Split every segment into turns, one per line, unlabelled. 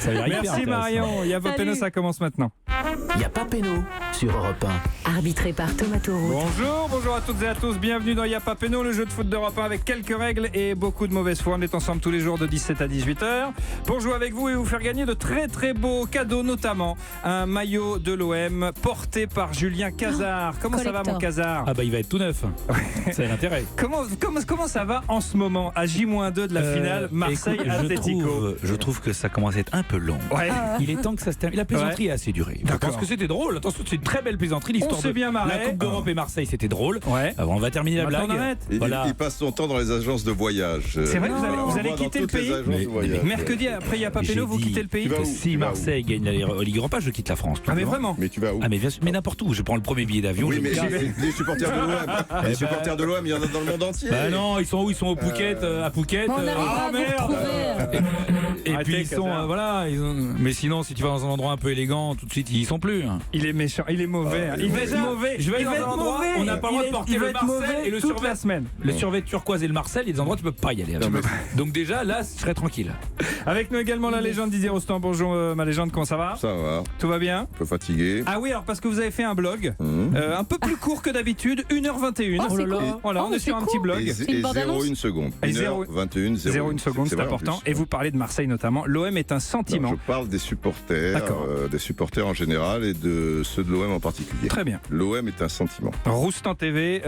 Ça a l'air hyper
Merci
intéressant.
Marion. Y'a pas péno, ça commence maintenant.
Y a pas péno sur Europe 1.
Arbitré par Thomas Taureau.
Bonjour à toutes et à tous. Bienvenue dans Y'a pas péno, le jeu de foot d'Europe 1 avec quelques règles et beaucoup de mauvaise foi. On est ensemble tous les jours de 17 à 18h pour jouer avec vous et vous faire gagner de très très beaux cadeaux, notamment un maillot de l'OM porté par Julien Cazard. Comment ça va
collector.
mon Cazard?
Ah bah il va être tout neuf. Ça a l'intérêt.
Comment ça va en ce moment à J-2 de la finale Marseille-Atlético?
Je trouve que ça commence à être un peu long.
Ouais.
Il est temps que ça se termine. La plaisanterie est assez durée. Je
D'accord.
pense que c'était drôle. Attention, c'est une très belle plaisanterie. L'histoire
On s'est
de
bien marré.
la Coupe d'Europe et Marseille, c'était drôle.
Ouais.
On va terminer la
Maintenant,
blague.
on arrête.
Voilà.
Il passe son temps dans les agences de voyage.
C'est vrai que vous
On
allez
va
quitter
dans
le
toutes les
pays
agences de voyage.
Mercredi après Y'a pas péno,
J'ai
vous
dit
quittez le pays?
Tu vas où?
Si
Tu vas
Marseille gagne la Ligue Europa, je quitte la France. tout
Ah mais
simplement.
vraiment?
Mais tu vas où?
Ah mais bien sûr, mais n'importe où. Je prends le premier billet d'avion.
Oui,
je
mais
me casse.
les supporters de l'OM. Les supporters de l'OM, il y en a dans le monde entier.
Bah non, ils sont où? Ils sont au Phuket, à Phuket.
On n'arrive pas à vous retrouver.
Et
Arrêtez,
puis ils sont,
Cazard.
voilà. Mais sinon, si tu vas dans un endroit un peu élégant, tout de suite, ils y sont plus.
Il est méchant, il est mauvais. Il va être mauvais.
Je vais
Il
aller
va
dans un
être
endroit,
mauvais.
on n'a pas le droit de porter
Il va
le
être
Marseille
mauvais
et le
toute
survêt.
la semaine.
Le survêt turquoise et le Marseille, il y a des endroits où tu peux pas y aller. Donc déjà, là, je serais tranquille.
Avec nous également la légende Didier Rostand. Bonjour ma légende, comment ça va?
Ça va,
Tout va bien?
un peu fatigué.
Ah oui, alors parce que vous avez fait un blog un peu plus court que d'habitude, 1h21.
Oh, c'est court.
Voilà,
Oh,
on est
mais
sur un
c'est
petit
court.
blog.
Et
C'est une bande-annonce
0,1 seconde.
Et
1h21,
0,1 seconde, c'est
vrai, en
important.
plus.
Et vous parlez de Marseille notamment. L'OM est un sentiment.
Non, je parle des supporters,
D'accord.
des supporters en général et de ceux de l'OM en particulier.
Très bien.
L'OM est un sentiment.
Roustan TV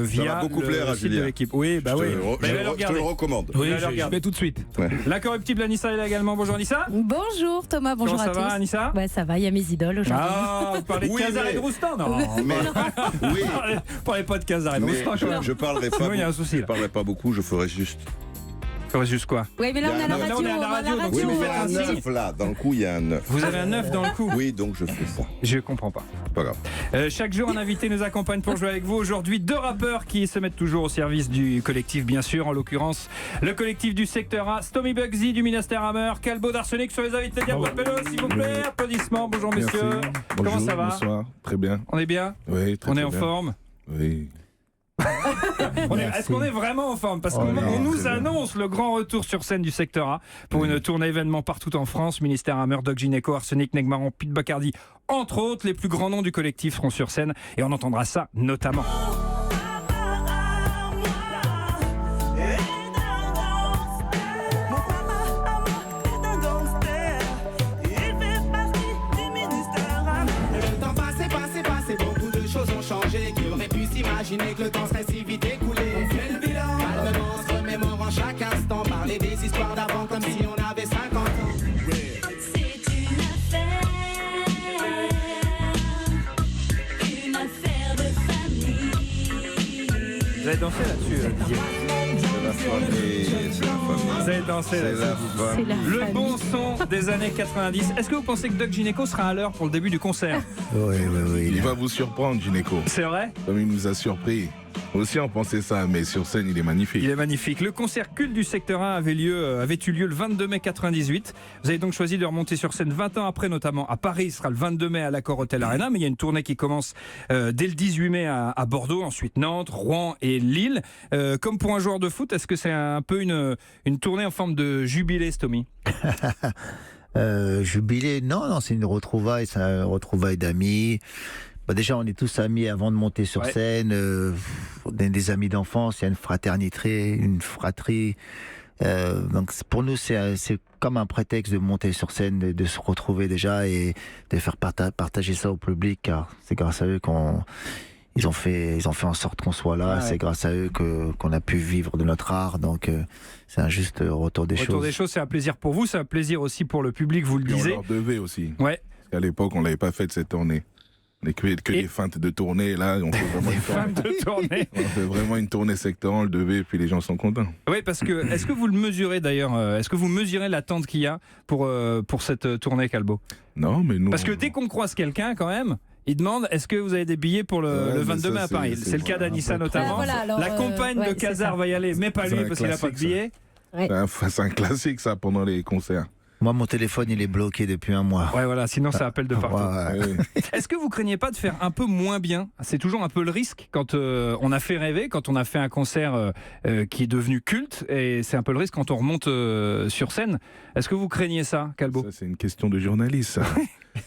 via
va beaucoup
le
plaire à
site de
Julien.
l'équipe. Oui, bah oui.
Je
Mais
te
allez le
je te
regarder.
le recommande.
Oui,
allez,
je
regarde.
vais tout de suite.
La corruptible Anissa est là également. Bonjour Anissa.
Bonjour Thomas, bonjour
Comment
à
ça va
tous.
Anissa?
Ouais, ça va, il y a mes idoles aujourd'hui.
Ah, vous parlez de
Oui,
Cazard
mais-
et de Roustan? Non.
Mais, oui,
Vous parlez pas de Cazard et de
mais
Roustan quand même.
je parlerai pas.
Sinon, il y a un souci,
Je
là.
parlerai pas beaucoup. Je ferai juste.
Faudrait juste quoi?
Oui, mais là on est à la
Là,
radio.
on est à la radio, donc
Oui, mais il y
faites
a
un
un
signe.
9 là. Dans le coup, il y a un 9.
Vous avez un 9 dans le coup?
Oui, donc je fais ça.
Je comprends pas.
Pas grave.
Chaque jour, un invité nous accompagne pour jouer avec vous. Aujourd'hui, deux rappeurs qui se mettent toujours au service du collectif, bien sûr. En l'occurrence, le collectif du secteur A, Stomy Bugsy du Ministère Hammer, Calbo d'Arsenic sur les invités. Diable Pello, s'il vous plaît. Applaudissements. Bonjour,
Merci.
messieurs. Comment
Bonjour,
ça va?
Bonsoir, très bien.
On est bien?
Oui, très,
On est
très
en
bien.
forme?
Oui.
Est-ce qu'on est vraiment en forme? Parce
Oh
qu'on
non,
on nous
très bien.
annonce le grand retour sur scène du secteur A pour une tournée événement partout en France. Ministère Hammer, Doc Gynéco, Arsenic, Negmaron, Pete Bacardi, entre autres. Les plus grands noms du collectif seront sur scène et on entendra ça notamment.
Le temps passé, beaucoup de choses ont changé. Qui aurait pu s'imaginer que le temps serait si vite écoulé? On fait le bilan, calmement, on se remémorant chaque instant. Parler des histoires d'avant comme si on avait 50 ans.
Une affaire de famille.
Vous avez dansé là-dessus, Didier?
C'est la famille. C'est la famille.
Vous avez dansé
C'est
là-dessus.
la famille.
C'est la
Le
famille.
bon son des années 90. Est-ce que vous pensez que Doc Gynéco sera à l'heure pour le début du concert?
Oui. Il va vous surprendre, Gynéco.
C'est vrai?
Comme il nous a surpris. Aussi, on pensait ça, mais sur scène, il est magnifique.
Il est magnifique. Le concert culte du secteur 1 avait eu lieu le 22 mai 98. Vous avez donc choisi de remonter sur scène 20 ans après, notamment à Paris. Ce sera le 22 mai à l'Accor Hotel Arena. Mais il y a une tournée qui commence dès le 18 mai à Bordeaux, ensuite Nantes, Rouen et Lille. Comme pour un joueur de foot, est-ce que c'est un peu une tournée en forme de jubilé, Stomy?
Jubilé, non, c'est une retrouvaille, c'est un retrouvaille d'amis. Bah déjà, on est tous amis avant de monter sur
Ouais.
scène. On est des amis d'enfance, il y a une fratrie. Donc pour nous, c'est comme un prétexte de monter sur scène, de se retrouver déjà et de faire partager ça au public, car c'est grâce à eux ils ont fait en sorte qu'on soit là.
Ah ouais.
C'est grâce à eux qu'on a pu vivre de notre art. Donc c'est un juste retour des
Retour
choses.
des choses, c'est un plaisir pour vous, c'est un plaisir aussi pour le public, vous le
Et on
disiez.
leur devait aussi.
Ouais.
Parce qu'à l'époque, on l'avait pas fait cette tournée. On n'est que
Et-
des feintes de tournée. Là, on fait vraiment une
Femme
tournée.
de tournée.
On fait vraiment une tournée secteur, on le devait, et puis les gens sont contents.
Oui, parce que est-ce que vous le mesurez d'ailleurs? Est-ce que vous mesurez l'attente qu'il y a pour cette tournée, Calbo?
Non, mais nous.
Parce que dès qu'on croise quelqu'un, quand même, il demande est-ce que vous avez des billets pour
Ouais,
le
mais
22 mai
ça,
à Paris?
c'est
C'est le cas d'Anissa
vraiment
notamment.
Ah, voilà, alors,
La compagne
ouais,
de
c'est
Cazard
ça.
va y aller, mais pas
C'est
lui
un
parce qu'il n'a pas de
classique, ça.
billets.
Ouais.
C'est un classique, ça, pendant les concerts.
Moi, mon téléphone, il est bloqué depuis un mois.
Ouais, voilà, sinon ça appelle de partout.
Ouais.
Est-ce que vous craignez pas de faire un peu moins bien? C'est toujours un peu le risque quand on a fait rêver, quand on a fait un concert qui est devenu culte, et c'est un peu le risque quand on remonte sur scène. Est-ce que vous craignez ça, Calbo?
Ça, c'est une question de journaliste. Ça.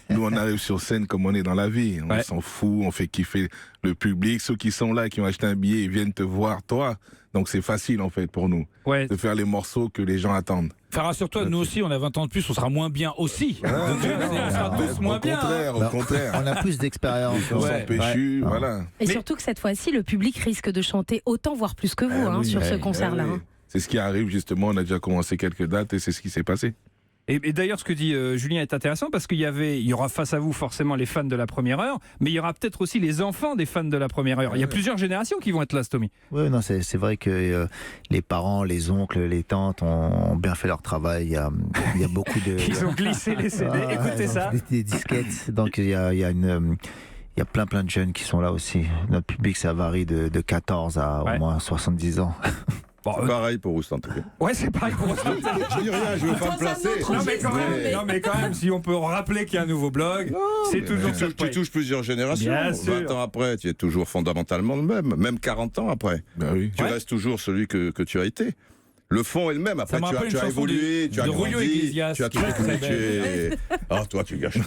Nous, on arrive sur scène comme on est dans la vie. On s'en fout, on fait kiffer le public. Ceux qui sont là, qui ont acheté un billet, ils viennent te voir, toi. Donc c'est facile, en fait, pour nous, de faire les morceaux que les gens attendent.
Enfin, rassure-toi, nous aussi, on a 20 ans de plus, on sera moins bien aussi. Donc, on sera tous moins bien.
Au contraire.
On a plus d'expérience.
On s'en péchu, voilà.
Et surtout que cette fois-ci, le public risque de chanter autant, voire plus que vous, sur ce concert-là.
Oui. C'est ce qui arrive, justement. On a déjà commencé quelques dates et c'est ce qui s'est passé.
Et d'ailleurs, ce que dit Julien est intéressant parce qu'il y aura face à vous forcément les fans de la première heure, mais il y aura peut-être aussi les enfants des fans de la première heure. Il y a plusieurs générations qui vont être là, Stomy.
Oui, non, c'est vrai que les parents, les oncles, les tantes ont bien fait leur travail. Il y a beaucoup de.
Ils ont glissé les CD. Écoutez ça.
Des disquettes. Donc il y a plein de jeunes qui sont là aussi. Notre public, ça varie de 14 à au moins 70 ans.
Bon, pareil pour Roustan, en tout cas.
Ouais, c'est pareil pour Roustan.
Je dis rien, je veux pas me placer.
Non, mais quand même, si on peut rappeler qu'il y a un nouveau blog, c'est toujours ça.
Tu touches plusieurs générations.
Bien
20 ans après, tu es toujours fondamentalement le même 40 ans après. Tu restes toujours celui que tu as été. Le fond est le même. Après, tu as évolué, tu as grandi, tu as trouvé que tu es. Ah, toi, tu gâches.
Non,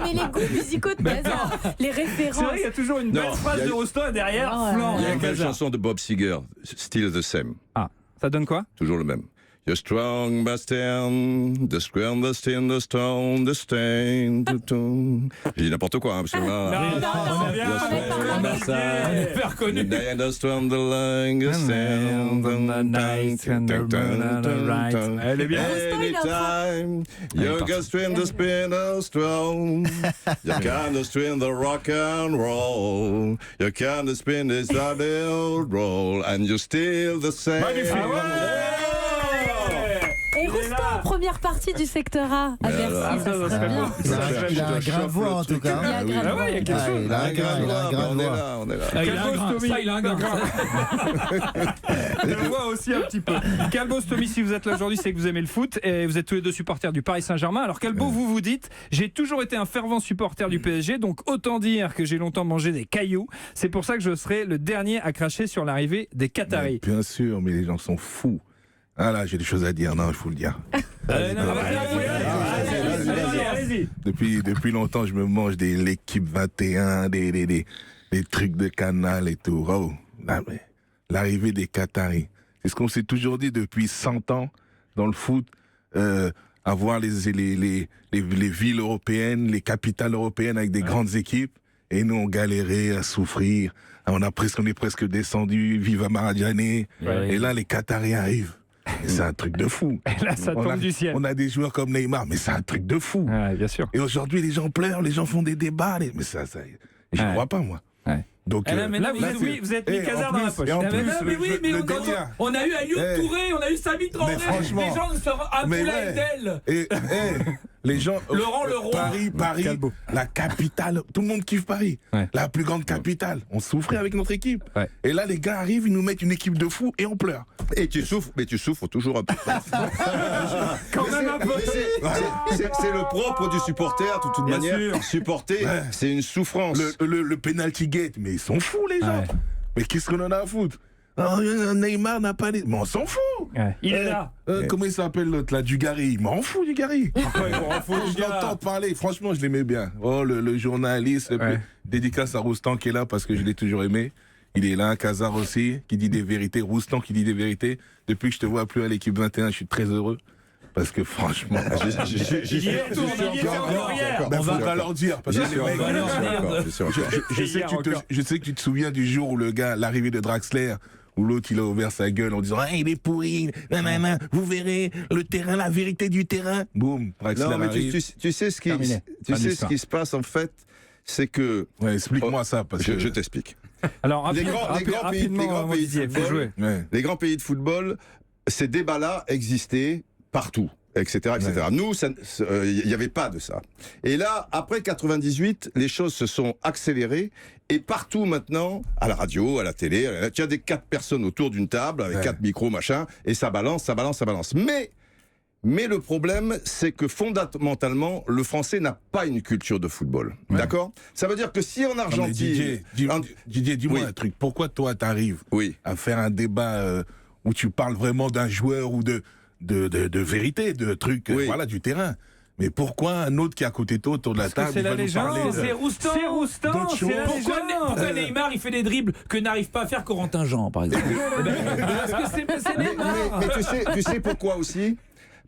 mais les goûts musicaux de Gaza, les références.
C'est vrai, il y a toujours une belle phrase de Roustan derrière.
Il y a une belle chanson de Bob Seger, Still the Same.
Ah, ça donne quoi?
Toujours le même. You're strong, Bastien, the scrum, the stone, the stone, the stain, the tune. J'ai dit n'importe quoi, parce que là.
Non, on est pas reconnu.
The strong, the line, the stand,
Elle est bien.
Anytime, you can string the spin, the strong. You can string the rock and roll. You can spin the saddle roll, and you're still the same.
Et Roustan en première partie du secteur A à Bercy, ça serait bien.
Il a un grain de voix en tout cas.
Il a un grain de voix.
Il a un grain de voix.
On est là.
Il a un grain. Ça, il a un grain.
Je le vois aussi un petit peu. Calbo, Stomy, si vous êtes là aujourd'hui, c'est que vous aimez le foot et vous êtes tous les deux supporters du Paris Saint-Germain. Alors Calbo, vous dites, j'ai toujours été un fervent supporter du PSG, donc autant dire que j'ai longtemps mangé des cailloux. C'est pour ça que je serai le dernier à cracher sur l'arrivée des Qataris.
Bien sûr, mais les gens sont fous. Ah là, j'ai des choses à dire, non, il faut le dire.
Allez-y.
Depuis longtemps, je me mange l'équipe 21, des trucs de Canal et tout. Oh, l'arrivée des Qataris. C'est ce qu'on s'est toujours dit depuis 100 ans dans le foot. Avoir les villes européennes, les capitales européennes avec des grandes équipes. Et nous, on galérait à souffrir. On est presque descendu. Viva Maradjane. Et là, les Qataris arrivent. Et c'est un truc de fou.
Et là, ça tombe du ciel.
On a des joueurs comme Neymar, mais c'est un truc de fou.
Ouais, bien sûr.
Et aujourd'hui, les gens pleurent, les gens font des débats. Mais ça je ne crois pas, moi.
Ouais.
Donc,
mais là, vous êtes mis Casar dans la poche.
On a eu Aliou Touré, on a eu Samy Traoré. Les gens se ampoulaient d'elle.
Les gens.
Laurent Leroy.
Paris, la capitale. Tout le monde kiffe Paris. Ouais. La plus grande capitale. On souffrait avec notre équipe. Ouais. Et là, les gars arrivent, ils nous mettent une équipe de fous et on pleure.
Et tu souffres, mais tu souffres toujours un peu.
Quand même un peu.
C'est le propre du supporter, de toute manière.
Sûr.
Supporter, c'est une souffrance.
Le penalty gate, mais ils sont fous, les gens. Ouais. Mais qu'est-ce qu'on en a à foutre? Neymar n'a pas les. Mais on s'en fout!
Ouais. Il est là!
Comment il s'appelle l'autre là? Dugarry. Il m'en fout, Dugarry! Je l'entends parler, franchement, je l'aimais bien. Oh, le journaliste, dédicace à Roustan qui est là parce que je l'ai toujours aimé. Il est là, Casar aussi, qui dit des vérités. Roustan qui dit des vérités. Depuis que je te vois plus à l'équipe 21, je suis très heureux. Parce que franchement, on va pas leur dire. Parce que je sais que tu te souviens du jour où l'arrivée de Draxler, où l'autre il a ouvert sa gueule en disant il est pourri, nanana, vous verrez le terrain, la vérité du terrain. Boum, Draxler arrive.
Tu sais ce qui se passe en fait, c'est que.
Ouais, explique-moi ça parce que
je t'explique.
Alors
les grands pays de football, ces débats-là existaient partout, etc. etc. Ouais. Nous, il n'y avait pas de ça. Et là, après 98, les choses se sont accélérées. Et partout maintenant, à la radio, à la télé, tu as des 4 personnes autour d'une table avec 4 micros, machin, et ça balance, ça balance, ça balance. Mais Mais le problème, c'est que fondamentalement, le Français n'a pas une culture de football.
Ouais.
D'accord ? Ça veut dire que si en Argentine...
Didier, dis-moi un truc. Pourquoi toi, t'arrives à faire un débat où tu parles vraiment d'un joueur ou de vérité, de trucs voilà, du terrain ? Mais pourquoi un autre qui est à côté de toi autour de la table,
c'est la
va nous
légende,
parler
C'est Roustan.
c'est la
Pourquoi Neymar il fait des dribbles que n'arrive pas à faire Corentin Jean, par exemple? Parce que c'est Neymar.
Mais tu sais pourquoi aussi ?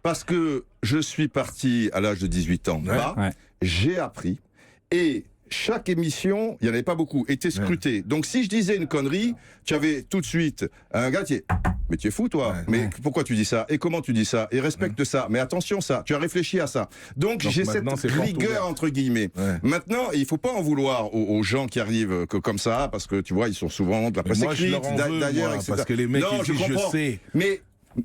Parce que je suis parti à l'âge de 18 ans. J'ai appris et chaque émission, il n'y en avait pas beaucoup, était scrutée. Donc si je disais une connerie, tu avais tout de suite un gars qui est... Mais tu es fou, toi. Mais pourquoi tu dis ça ? Et comment tu dis ça ? Et respecte ça. Mais attention, ça. Tu as réfléchi à ça. Donc j'ai cette rigueur, entre guillemets. Maintenant, il ne faut pas en vouloir aux gens qui arrivent comme ça, parce que tu vois, ils sont souvent de la presse écrite, d'ailleurs, etc.
Parce que les mecs,
non,
ils disent, je sais. Mais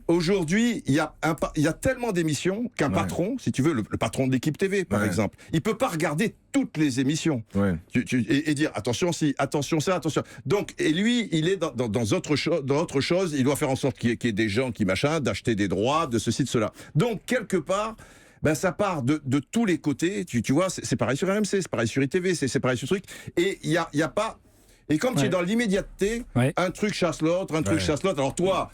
aujourd'hui, il y a tellement d'émissions qu'un patron, si tu veux, le patron de l'équipe TV, par exemple, il peut pas regarder toutes les émissions et dire attention si, attention ça, attention. Donc, et lui, il est dans autre chose. Il doit faire en sorte qu'il y ait des gens qui d'acheter des droits, de ceci, de cela. Donc, quelque part. Ben ça part de tous les côtés. Tu vois, c'est pareil sur RMC, c'est pareil sur ITV, c'est pareil sur ce truc. Et il y a pas. Et comme tu es dans l'immédiateté, un truc chasse l'autre, un truc chasse l'autre. Alors toi,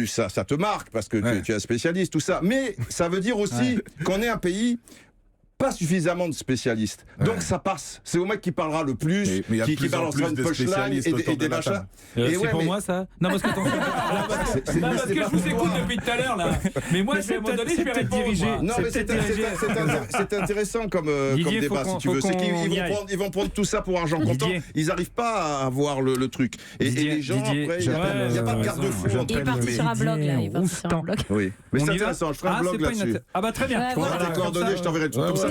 ça te marque parce que tu es un spécialiste, tout ça. Mais ça veut dire aussi qu'on est un pays pas suffisamment de spécialistes. Donc ça passe. C'est au mec qui parlera le plus, qui balancera une punchline et des machins.
C'est pour moi ça ? Non, parce que parce que je vous écoute depuis tout à l'heure là. Mais moi, à un moment donné, je vais répondre.
Non, mais c'est intéressant comme débat, si tu veux. C'est qu'ils vont prendre tout ça pour argent comptant. Ils n'arrivent pas à avoir le truc. Et les gens, après, il n'y a pas de garde-fou.
Il part sur un blog là. Il part sur un blog.
Oui. Mais c'est intéressant. Je ferai un blog là-dessus.
Ah bah très bien.
Tu auras tes coordonnées, je t'enverrai tout comme ça.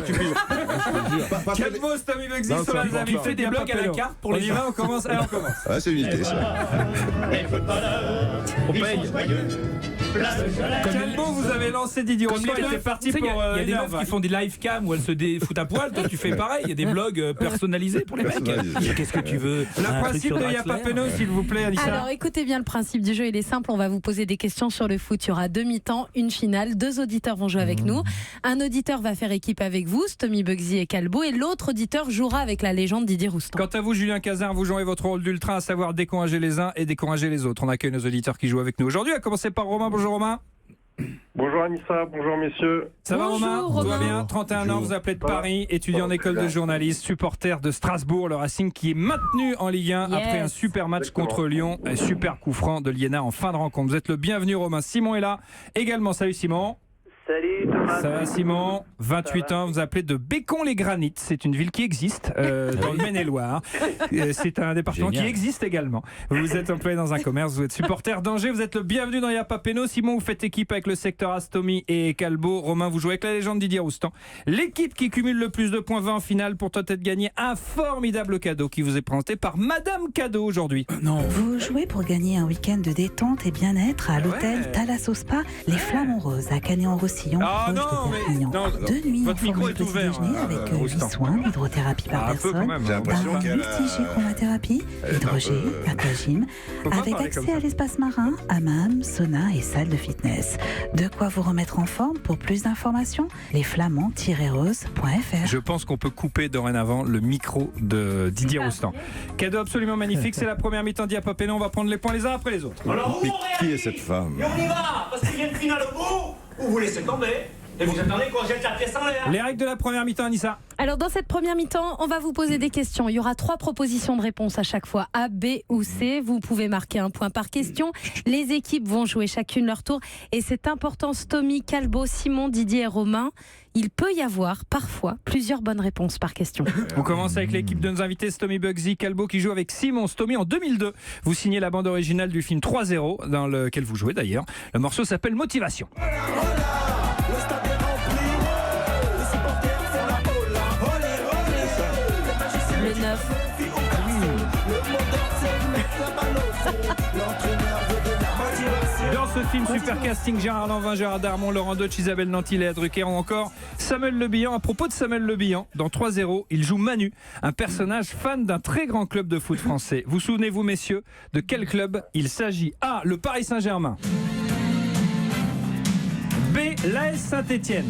Quel beau Stomy Bugsy sur la
il fait des blogs à la carte pour les gens.
On commence.
C'est une idée ça.
On paye. Quel beau vous avez lancé Didier Roustan, il était parti pour.
Il y a des meufs qui font des live cam où elles se foutent à poil. Toi tu fais pareil. Il y a des blogs personnalisés pour les mecs. Qu'est-ce que tu veux ?
Le principe de Y'a pas Penaud, s'il vous plaît, Anissa.
Alors écoutez bien, le principe du jeu il est simple. On va vous poser des questions sur le foot. Il y aura 2 mi-temps, une finale. 2 auditeurs vont jouer avec nous. Un auditeur va faire équipe avec vous, Stomy Bugsy et Calbo, et l'autre auditeur jouera avec la légende Didier Roustan.
Quant à vous, Julien Cazin, vous jouez votre rôle d'ultra, à savoir décourager les uns et décourager les autres. On accueille nos auditeurs qui jouent avec nous aujourd'hui, à commencer par Romain. Bonjour Romain.
Bonjour Anissa, bonjour messieurs.
Ça va Romain ? Tout va bien, 31 ans, vous appelez de Paris, étudiant en école de journalisme, supporter de Strasbourg, le Racing qui est maintenu en Ligue 1 après un super match contre Lyon, un super coup franc de Liénard en fin de rencontre. Vous êtes le bienvenu Romain. Simon est là également, salut Simon.
Salut Thomas.
Ça va Simon, 28 ans, vous appelez de Bécon-les-Granites, c'est une ville qui existe dans le Maine-et-Loire. C'est un département qui existe également. Vous êtes employé dans un commerce, vous êtes supporter d'Angers, vous êtes le bienvenu dans Y'a pas Penaud. Simon, vous faites équipe avec le secteur Stomy et Calbo. Romain, vous jouez avec la légende Didier Roustan. L'équipe qui cumule le plus de points va en finale pour tenter de gagner un formidable cadeau qui vous est présenté par Madame Cadeau aujourd'hui.
Vous jouez pour gagner un week-end de détente et bien-être à l'hôtel Thalasso Spa, les Flamants Roses à Canet-en-Roussillon.
Ah non, mais non,
2 nuits
votre micro est ouvert
avec 8 soins, l'hydrothérapie par personne,
J'ai l'impression qu'elle
multi-chromathérapie, hydrogé, aquagym, avec accès à l'espace marin, hammam, sauna et salle de fitness. De quoi vous remettre en forme. Pour plus d'informations, lesflamands-roses.fr.
Je pense qu'on peut couper dorénavant le micro de Didier Roustan. Cadeau absolument magnifique, c'est la première mi-temps d'Y'a pas Penaud. On va prendre les points les uns après les autres.
Mais qui est cette femme ?
Et on y va, parce qu'il y a une finale au bout, ou vous laissez tomber, et vous attendez qu'on jette la pièce en l'air.
Les règles de la première mi-temps, Anissa.
Alors dans cette première mi-temps, on va vous poser des questions. Il y aura 3 propositions de réponse à chaque fois, A, B ou C. Vous pouvez marquer un point par question. Les équipes vont jouer chacune leur tour. Et c'est important, Stomy, Calbo, Simon, Didier et Romain. Il peut y avoir parfois plusieurs bonnes réponses par question.
On commence avec l'équipe de nos invités, Stomy Bugsy, Calbo, qui joue avec Simon. Stomy, en 2002, vous signez la bande originale du film 3-0, dans lequel vous jouez d'ailleurs. Le morceau s'appelle Motivation.
Le 9.
Dans ce film, super casting, Gérard Lanvin, Gérard Darmon, Laurent Deutsch, Isabelle Nanty, Léa Drucker ou encore Samuel Le Bihan. À propos de Samuel Le Bihan, dans 3-0, il joue Manu, un personnage fan d'un très grand club de foot français. Vous souvenez-vous, messieurs, de quel club il s'agit ? A, le Paris Saint-Germain. B, l'AS Saint-Étienne.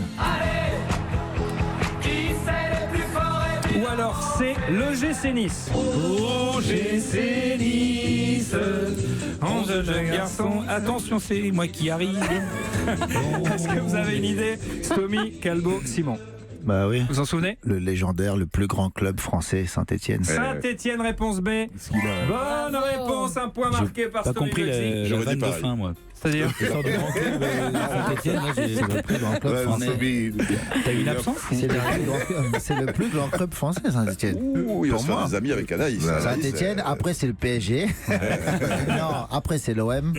Ou alors C, l'EGC Nice.
OGC Nice, 11 jeunes garçons. Attention, c'est moi qui arrive.
Est-ce que vous avez une idée? Stomy, Calbo, Simon.
Bah oui.
Vous en souvenez?
Le légendaire, le plus grand club français, Saint-Étienne.
Saint-Étienne, réponse B. Bonne réponse, un point marqué par
Pas
Stomy
compris
Bugsy.
la vanne de fin, moi.
C'est-à-dire
Le sort de grand club Saint-Etienne, là, c'est le plus grand club français. T'as eu une absence?
C'est le plus grand club français, Saint-Étienne.
Ouh, il va se faire des amis avec Anaïs.
Saint-Étienne, après c'est le PSG. Non, après c'est l'OM.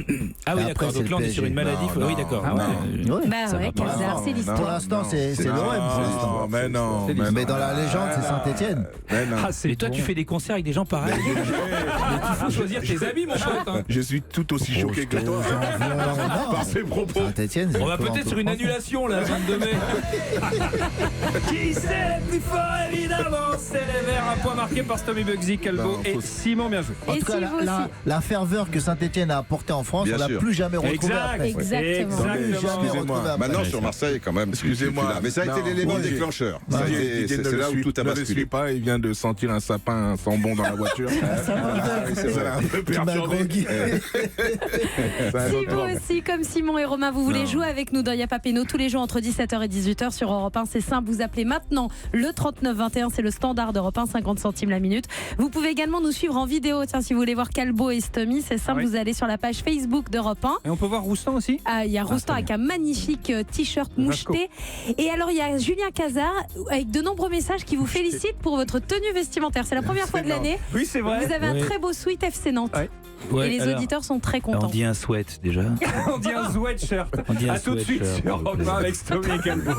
Ah oui,
Et
d'accord.
après,
Donc
c'est
là, on
le
est sur une
PSG.
maladie. Oui, d'accord.
Ah ouais.
Ouais.
Bah
Ça
ouais,
va pas.
Kazar, c'est
Pour
l'histoire.
l'instant, c'est l'OM. Pour l'instant.
Mais non,
Mais dans la légende, c'est Saint-Étienne.
Et toi, tu fais des concerts avec des gens pareils.
Il faut choisir tes amis, mon pote. hein.
Je suis tout aussi choqué que toi par ces propos.
Saint-Étienne,
On va peut-être sur une annulation, là, le 22 mai.
Qui c'est le plus fort, évidemment? C'est les Verts, un point marqué par Stomy Bugsy, Calbo et Simon, bien joué.
En
Et
tout cas,
si vous
la ferveur que Saint-Étienne a apportée en France,
Bien
on l'a
sûr.
plus jamais retrouvée
Exact,
après.
Exactement.
Jamais retrouvée après.
Maintenant sur Marseille quand même.
Excusez-moi.
Mais ça a été
Non,
l'élément
Didier.
déclencheur.
Didier
C'est
ne
là
le
où
suit-
tout a
ne le
basculé.
suit pas, il vient de sentir un sapin sans bon dans la voiture.
c'est vrai.
Ça l'a un peu
Qui m'a
perturbé.
groggy.
C'est un
Si
autre
vous
ordre.
aussi, comme Simon et Romain, vous voulez jouer avec nous dans Y'a pas Péno tous les jours entre 17h et 18h sur Europe 1, c'est simple, vous appelez maintenant le 3921, c'est le standard d'Europe 1, 50 centimes la minute. Vous pouvez également nous suivre en vidéo, tiens, si vous voulez voir Calbo et Stomy, c'est simple,
Oui.
vous allez sur la page Facebook d'Europe 1.
Et on peut voir Roustan aussi?
Ah, il y a Roustan avec un magnifique t-shirt moucheté. Et alors, il y a Julien Cazard avec de nombreux messages qui vous félicitent pour votre tenue vestimentaire. C'est la première fois de l'année.
Oui, c'est vrai.
Vous avez un
Oui.
très beau sweat FC Nantes.
Ouais.
Ouais,
Et les
alors,
auditeurs sont très
on
contents.
dit un sweat déjà.
On dit un sweatshirt.
On dit un
A tout de suite
sweatshirt,
sur
s'il vous
Europe
plaît.
1 avec Stomy et Calbo.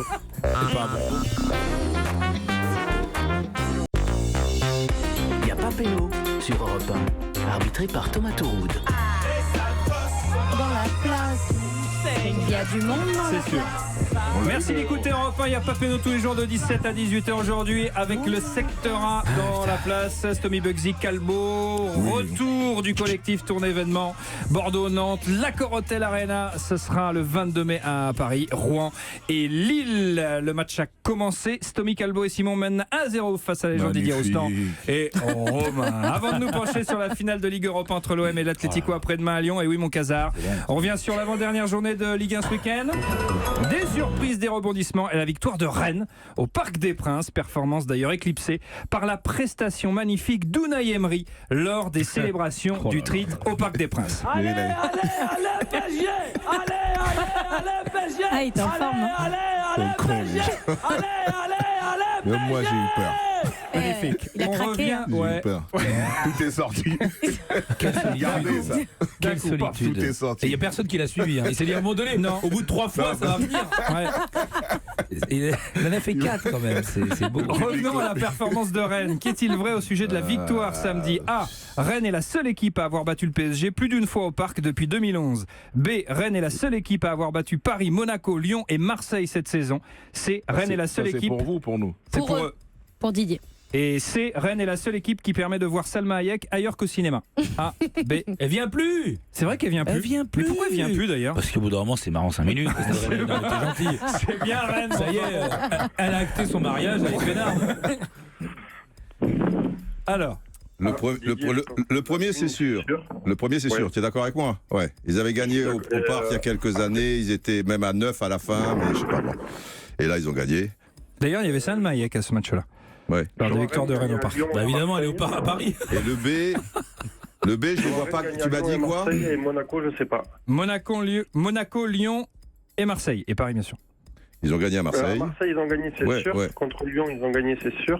Y a pas péno sur Europe 1. Arbitré par Thomas Touroud.
Dans la place, il y a du monde dans la
C'est sûr. Merci d'écouter Europe 1, il n'y a pas Péno tous les jours de 17 à 18h aujourd'hui avec le secteur A dans la place. Stomy Bugsy, Calbo, retour du collectif Tourne événement Bordeaux-Nantes, l'Accor Hotel Arena, ce sera le 22 mai à Paris, Rouen et Lille. Le match a commencé, Stomy, Calbo et Simon mènent 1-0 face à la légende Didier Roustan et Romain. Avant de nous pencher sur la finale de Ligue Europa entre l'OM et l'Atlético après-demain à Lyon, et oui mon Casar, on revient sur l'avant-dernière journée de Ligue 1 ce week-end. Des surprises, des rebondissements et la victoire de Rennes au Parc des Princes, performance d'ailleurs éclipsée par la prestation magnifique d'Unai Emery lors des célébrations du titre au Parc des Princes.
Allez, PSG! Allez, PSG!
Ah, il est en forme.
Allez, PSG! Allez,
Même moi, j'ai eu peur.
Magnifique.
Il a
On
craqué,
revient,
hein.
J'ai
ouais.
eu peur. Tout est sorti. Regardez ça.
Quelle
Tout est
solitude. Et
sorti.
Et il n'y a personne qui l'a suivi. Hein. Il s'est dit à un moment donné,
Non.
au bout de 3 fois, ça va venir.
Ouais.
Il en a fait 4 quand même, c'est beau.
Revenons à la performance de Rennes. Qu'est-il vrai au sujet de la victoire samedi? A. Rennes est la seule équipe à avoir battu le PSG plus d'une fois au Parc depuis 2011. B. Rennes est la seule équipe à avoir battu Paris, Monaco, Lyon et Marseille cette saison. C. Rennes est la seule
C'est
équipe.
pour vous ou pour nous?
C'est
Pour
pour
eux.
eux.
Pour Didier.
Et C. Rennes est la seule équipe qui permet de voir Salma Hayek ailleurs qu'au cinéma. A. B.
Elle vient plus.
C'est vrai qu'elle vient plus.
Elle vient plus.
Mais pourquoi elle vient plus d'ailleurs?
Parce qu'au bout d'un moment, c'est marrant 5 minutes.
T'es gentil.
C'est bien Rennes.
Ça y est, elle a acté son mariage avec Bénard.
Alors.
Le premier, c'est sûr. Le premier, c'est sûr. Tu es d'accord avec moi? Ouais. Ils avaient gagné au Parc il y a quelques années. Ils étaient même à 9 à la fin, mais je sais pas bon. Et là, ils ont gagné.
D'ailleurs, il y avait Salma Hayek à ce match-là.
Ouais.
Lors des victoires de Rennes au Parc.
Bah évidemment, elle est au Parc à Paris.
Et le B, je ne vois pas. Tu m'as dit quoi?
Marseille et Monaco, je sais pas.
Monaco, Lyon et Marseille. Et Paris, bien sûr.
Ils ont gagné à
À
Marseille.
Marseille, ils ont gagné, c'est
Ouais,
sûr.
ouais.
Contre Lyon, ils ont gagné, c'est sûr.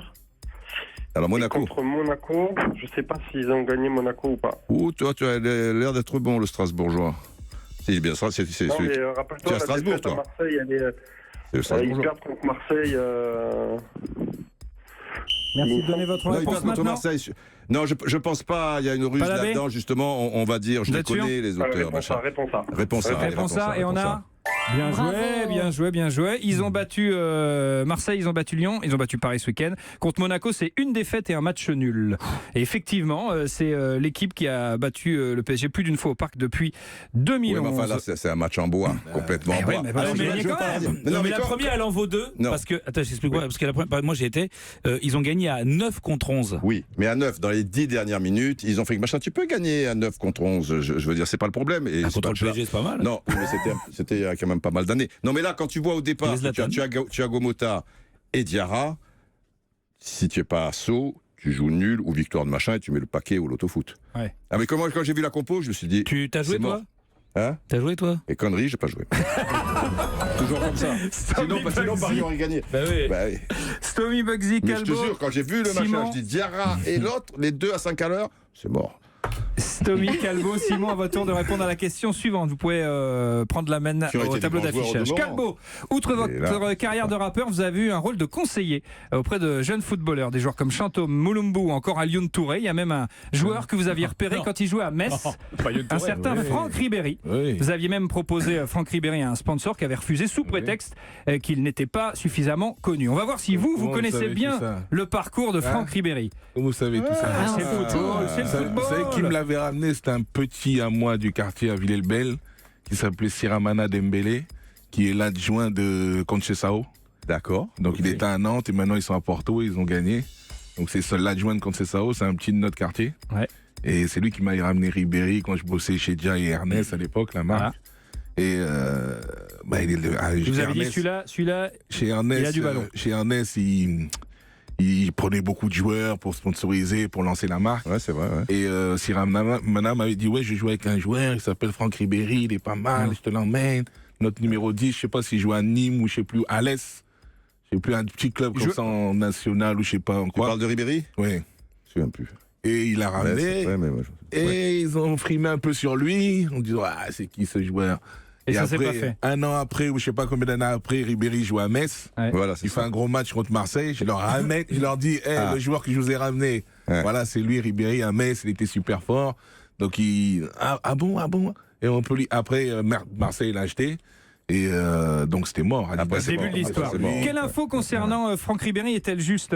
Alors Monaco.
Et contre Monaco, je sais pas s'ils ont gagné Monaco ou pas.
Ouh, toi, tu as l'air d'être bon, le Strasbourgeois. C'est bien ça, c'est
Non,
celui.
mais
Tu es
rappelle-toi,
à
la
Strasbourg,
défaite à
toi.
Marseille, elle est,
C'est le
ils
Strasbourgeois.
perdent contre Marseille.
Merci de donner votre
Non, ils
réponse
perdent contre
maintenant.
Marseille. Non, je pense pas. Il y a une ruse
Pas la B
là-dedans, justement. On va dire, je
Vous
les
êtes sûr
connais, les auteurs, machin.
Réponse A.
Réponse A. allez,
Réponse A, et on a Bien
Bravo.
joué, bien joué, bien joué. Ils ont battu Marseille, ils ont battu Lyon, ils ont battu Paris ce week-end. Contre Monaco, c'est une défaite et un match nul. Et effectivement, c'est l'équipe qui a battu le PSG plus d'une fois au parc depuis 2011.
Oui, mais enfin là, c'est un match en bois, complètement en bois.
mais voilà, mais
Mais la première, elle en vaut 2.
Non.
Parce que, attends, j'explique quoi. Parce que la première, moi j'ai été, ils ont gagné à 9 contre 11.
Oui, mais à 9, dans les 10 dernières minutes, ils ont fait que machin. Tu peux gagner à 9 contre 11, je veux dire, c'est pas le problème. Et
Contre le PSG, c'est pas mal.
Non, mais c'était il y a quand même pas mal d'années. Non, mais là, quand tu vois au départ, tu as Gomota et Diarra, si tu n'es pas à Sceaux, tu joues nul ou victoire de machin et tu mets le paquet au loto-foot.
Ouais.
Ah, mais quand j'ai vu la compo, je me suis dit.
Tu t'as joué,
c'est
toi
mort. Hein?
T'as joué, toi?
Et conneries, j'ai pas joué. Toujours comme ça. Sinon Paris aurait gagné.
Bah oui.
Bah oui.
Stomy, Bugsy,
Mais je te
Calbo.
jure, quand j'ai vu le
Simon.
machin, je dis Diarra et l'autre, les deux à 5 à l'heure, c'est mort.
Stomy, Calbo, Simon, à votre tour de répondre à la question suivante. Vous pouvez prendre la main
Qui ont
au
été
tableau
des bons joueurs
d'affichage.
au demeurant.
Calbo, outre votre carrière de rappeur, vous avez eu un rôle de conseiller auprès de jeunes footballeurs, des joueurs comme Chantôme, Moulumbu ou encore Alioune Touré. Il y a même un joueur que vous aviez repéré quand il jouait à Metz, un certain Franck Ribéry.
Oui.
Vous aviez même proposé Franck Ribéry à un sponsor qui avait refusé sous prétexte qu'il n'était pas suffisamment connu. On va voir si vous
Comment vous
connaissez
savez tout
bien
ça
le parcours de Franck Ribéry.
Comment vous savez tout ça?
C'est le football, c'est le
Vous savez
football.
qui me l'avait ramené? C'était un petit à moi du quartier à Villers-le-Bel qui s'appelait Siramana Dembélé, qui est l'adjoint de Conceição.
D'accord.
Donc il était à Nantes et maintenant ils sont à Porto et ils ont gagné. Donc c'est l'adjoint de Conceição, c'est un petit de notre quartier.
Ouais.
Et c'est lui qui m'a ramené Ribéry quand je bossais chez Dia et Ernest à l'époque, la marque. Et il est
Je vous avais dit celui-là,
chez Ernest,
il a du ballon.
Chez Ernest, il prenait beaucoup de joueurs pour sponsoriser, pour lancer la marque.
Ouais, c'est vrai. Ouais.
Et Siramana m'avait dit, ouais, je joue avec un joueur, il s'appelle Franck Ribéry, il est pas mal, je te l'emmène. Notre numéro 10, je sais pas s'il joue à Nîmes ou je sais plus, à l'Est. Je sais plus, un petit club comme ça en national ou je sais pas en quoi.
Tu parles de Ribéry?
Oui.
Je me souviens plus.
Et il a ramené. Et ils ont frimé un peu sur lui, en disant, ah, c'est qui ce joueur?
Et ça s'est
après,
pas fait.
un an après, ou je sais pas combien d'années après, Ribéry joue à Metz.
Ouais.
Voilà,
Il fait un gros match contre Marseille. Je leur ramène, je leur dis, le joueur que je vous ai ramené, voilà, c'est lui, Ribéry, à Metz, il était super fort. Donc ah bon. Et on peut après, Marseille l'a acheté. Et donc c'était mort.
Après, c'est début de l'histoire. Quelle info concernant Franck Ribéry est-elle juste,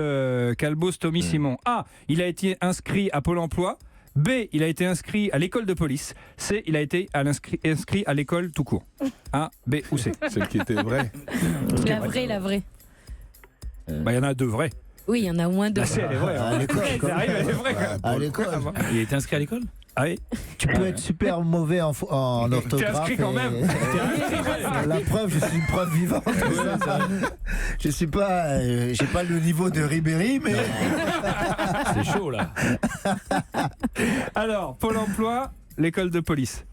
Calbo, Stomy, Simon? A. Il a été inscrit à Pôle emploi. B. Il a été inscrit à l'école de police. C. Il a été inscrit à l'école tout court. A, B ou C?
Celle qui était vraie.
La vraie.
Il y en a deux vraies.
Oui, il y en a au moins deux.
La C, elle est vraie.
À l'école,
Elle arrive, elle est vraie.
À l'école.
Il a été inscrit à l'école?
Ah oui.
Tu peux être super mauvais en orthographe.
T'es inscrit quand même.
La preuve, je suis une preuve vivante. Je suis pas, j'ai pas le niveau de Ribéry, mais
C'est chaud là.
Alors, Pôle emploi, l'école de police.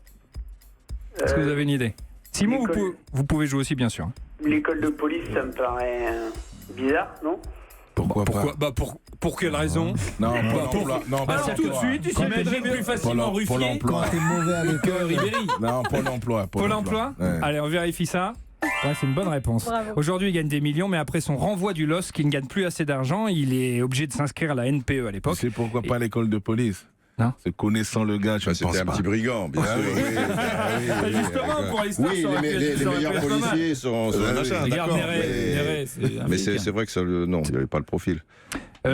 Est-ce que vous avez une idée? Simon, vous pouvez jouer aussi, bien sûr.
L'école de police, ça me paraît bizarre, non?
Pourquoi
pas? Pour quelle raison?
Non, Pôle emploi. Non,
alors tout de suite, il s'imagine plus facilement Ruffier
quand t'es mauvais à l'école,
Ribéry.
Non, Pôle emploi.
Pôle emploi.
Ouais.
Allez, on vérifie ça. Ouais, c'est une bonne réponse.
Bravo.
Aujourd'hui, il gagne des millions, mais après son renvoi du LOSC, qui ne gagne plus assez d'argent, il est obligé de s'inscrire à la NPE à l'époque.
C'est pourquoi pas l'école de police?
Non.
C'est connaissant le gars, je ne pense
C'était un
pas.
petit brigand, bien sûr.
Justement, pour l'histoire,
Oui,
ça aurait pu
les
être- ça aurait pu
meilleurs
être pas mal.
policiers sont machin,
Regarde
d'accord.
Néret,
Mais c'est vrai que ça, non, il n'avait pas le profil.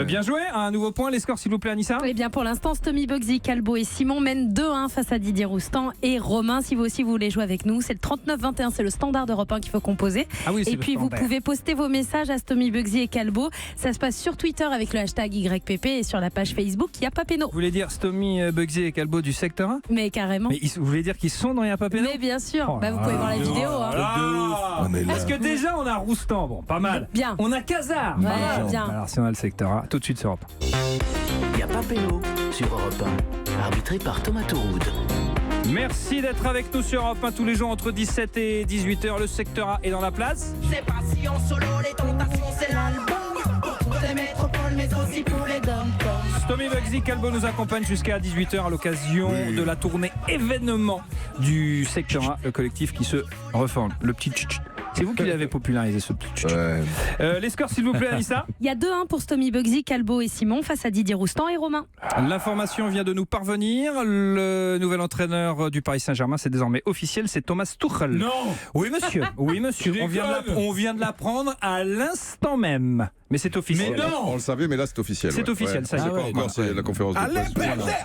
Bien joué, un nouveau point, les scores s'il vous plaît, Anissa.
Eh bien, pour l'instant, Stomy, Bugsy, Calbo et Simon mènent 2-1 face à Didier Roustan et Romain. Si vous aussi vous voulez jouer avec nous, c'est le 39-21, c'est le standard d'Europe 1 qu'il faut composer.
Ah oui, c'est
et
le
puis vous
standard.
pouvez poster vos messages à Stomy, Bugsy et Calbo. Ça se passe sur Twitter avec le hashtag YPP et sur la page Facebook Y'a Péno.
Vous voulez dire Stomy, Bugsy et Calbo du secteur 1?
Mais carrément.
Mais vous voulez dire qu'ils sont dans Y'a Péno?
Mais bien sûr,
Oh
vous
là
pouvez voir la
là.
vidéo. Hein.
On est là.
Est-ce que déjà on a Roustan? Bon, pas mal.
Bien.
On a Casar.
Ouais,
Pas mal.
bien.
Alors si on a le secteur A, tout de suite sur Europe.
Y'a pas péno sur Europe 1, arbitré par Thomas Touroud.
Merci d'être avec nous sur Europe 1 tous les jours entre 17 et 18h. Le secteur A est dans la place.
C'est pas si en solo, les tentations, c'est l'album. Pour les métropoles, mais aussi pour les dom-toms.
Stomy, Bugsy, Calbo nous accompagne jusqu'à 18h à l'occasion de la tournée événement du secteur A, le collectif qui se reforme. Le petit C'est vous qui l'avez popularisé ce truc. Les scores s'il vous plaît, Anissa.
Il y a 2-1 pour Stomy Bugsy, Calbo et Simon face à Didier Roustan et Romain.
L'information vient de nous parvenir. Le nouvel entraîneur du Paris Saint-Germain, c'est désormais officiel, c'est Thomas Tuchel.
Non.
Oui monsieur, oui monsieur. On vient de l'apprendre à l'instant même. Mais c'est officiel.
Mais non.
On le savait, mais là c'est officiel.
C'est officiel, ça y est.
C'est pas encore, c'est la conférence de presse.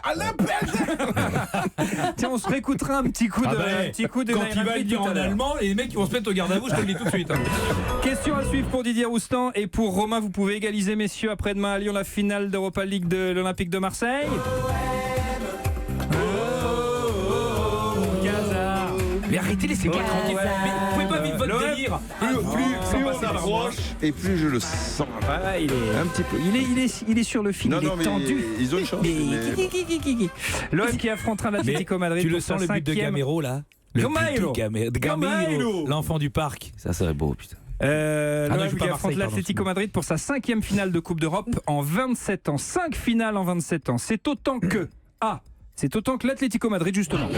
Alain Berger.
Tiens, on se réécoutera un petit coup de
Quand il va le dire en allemand, et les mecs ils vont se mettre au garde à vous, je te le dis tout de suite.
Question à suivre pour Didier Roustan et pour Romain. Vous pouvez égaliser, messieurs, après-demain à Lyon, la finale d'Europa League de l'Olympique de Marseille. Mais arrêtez, laissez-moi tranquille. Mais vous pouvez pas vivre votre délire.
Plus on s'approche et plus je le sens.
Ah, il est un petit peu. Il est sur le fil. Il est tendu.
Ils ont une chance.
L'OM qui affrontera l'Atlético Madrid.
Tu le sens le but de Gamero là?
Gamero,
l'enfant du parc. Ça serait beau, putain.
L'OM qui affronte l'Atlético Madrid pour sa 5e finale de Coupe d'Europe en 27 ans. 5 finales en 27 ans. C'est autant que c'est autant que l'Atlético Madrid justement.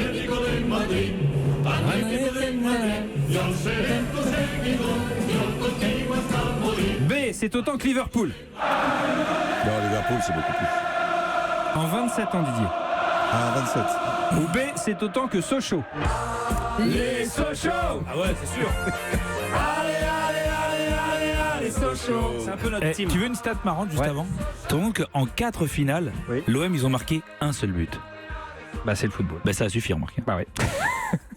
B, c'est autant que Liverpool.
Non, Liverpool, c'est beaucoup plus.
En 27 ans, Didier.
Ah, 27.
Ou B, c'est autant que Sochaux. Les Sochaux.
Ah ouais, c'est sûr.
Allez, Sochaux. C'est un peu notre team.
Tu veux une stat marrante juste avant? Donc en 4 finales, l'OM ils ont marqué un seul but.
Bah c'est le football.
Bah ça a suffi, remarquez.
Bah ouais.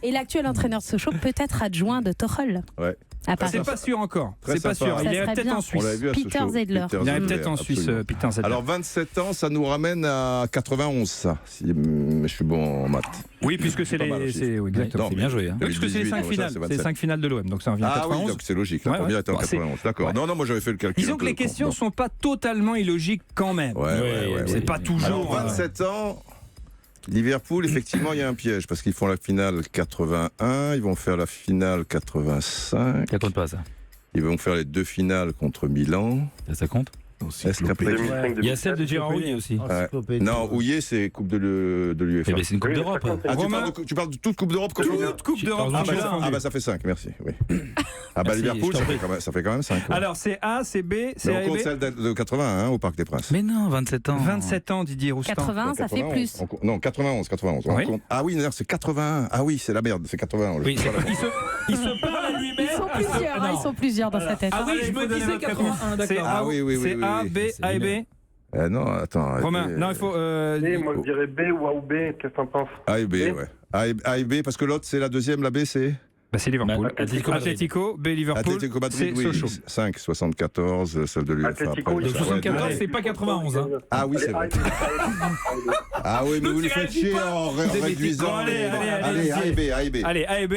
Et l'actuel entraîneur de Sochaux peut être adjoint de Tuchel.
Ouais.
C'est pas sûr encore.
Très
C'est pas
sympa.
sûr. Il est
Ça serait
peut-être
bien.
en Suisse.
On l'avait vu à
Peter
Sochaux.
Zedler.
Il est peut-être en Suisse,
absolument.
Peter Zedler.
Alors 27 ans, ça nous ramène à 91, ça. Si je suis bon en maths.
Oui, puisque c'est
pas mal
les.
aussi.
C'est exactement.
Non,
C'est bien joué. Hein.
Oui, puisque c'est les 5 finales. C'est les 5 finales de l'OM. Donc ça revient à
Ah
91.
oui, donc c'est logique. La
Ouais,
première
ouais.
était en
Bon,
91. D'accord.
ouais.
Non, moi j'avais fait le calcul.
Disons
un
que
peu
les questions
con.
sont pas totalement illogiques quand même.
Ouais.
C'est pas toujours.
Alors 27 ans. Liverpool, effectivement, il y a un piège parce qu'ils font la finale 81, ils vont faire la finale 85.
Ça compte pas ça.
Ils vont faire les 2 finales contre Milan.
Ça compte?
Est-ce qu'après...
Il y a celle de Gérard Houllier aussi.
Non, Houillet, c'est Coupe de l'UEFA.
Eh ben, c'est une Coupe d'Europe.
Tu parles de toute Coupe d'Europe comme
Toute Coupe d'Europe.
Ah bah ça fait 5, merci. Oui. Ah bah
Merci,
Liverpool,
je t'en
ça fait quand même 5.
Alors c'est A, c'est B, c'est
Mais
A
on
et
compte
B.
celle de 81 au Parc des Princes.
Mais non, 27 ans.
27 ans, Didier Roustan.
80, ça fait plus.
Non, 91.
Oui.
Ah oui, c'est 81. Ah oui, c'est la merde, c'est 81.
Oui,
Il se parle à lui-même.
Ils sont plusieurs dans sa tête.
Ah oui, je me disais 81,
C'est
d'accord.
Ah oui.
C'est A, B, A et B.
Non, attends.
Romain, non, il faut.
Moi je dirais B ou A ou B, qu'est-ce que t'en penses?
A et B, ouais. A et B, parce que l'autre c'est la deuxième, la B c'est
Bah, c'est Liverpool.
Atlético Madrid.
Atlético, B, Liverpool.
Atlético Madrid,
c'est
oui.
Sochaux.
5, 74, celle de l'UEFA.
Atlético,
après,
il
Donc
Ouais,
74,
ouais.
c'est pas 91. Hein.
Ah oui, c'est vrai. Ah oui, mais vous le faites chier en réduisant.
Allez,
A et B, A et B.
Allez, A et B.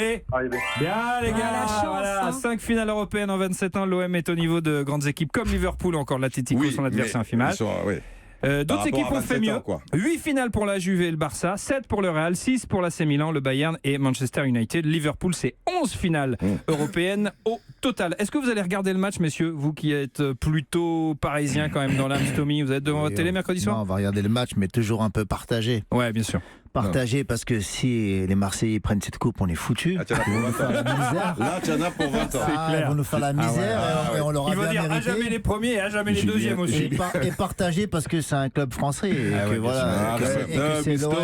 Bien, les gars.
la chance,
Voilà,
hein.
5 finales européennes en 27 ans. L'OM est au niveau de grandes équipes comme Liverpool, encore l'Atlético,
Oui,
son adversaire en
mais
finale.
ils sont, oui.
D'autres
rapport
équipes
à
ont fait
27
mieux.
ans, quoi.
8 finales pour la Juve et le Barça, 7 pour le Real, 6 pour l'AC Milan, le Bayern et Manchester United. Liverpool, c'est 11 finales européennes au total. Est-ce que vous allez regarder le match, messieurs? Vous qui êtes plutôt parisiens quand même dans l'âme, Stomy, vous êtes devant votre télé mercredi soir?
Non, on va regarder le match, mais toujours un peu partagé.
Ouais, bien sûr.
Partagé parce que si les Marseillais prennent cette coupe, on est foutus.
Ah, tiens,
Ils vont nous faire la misère.
Là, tu en as pour 20 ans.
Ils vont nous faire la misère et on leur a
Il va
bien
dire à
mérité.
jamais les premiers et à jamais les deuxièmes aussi.
Et partagé parce que c'est un club français et que voilà. Et que c'est l'OM.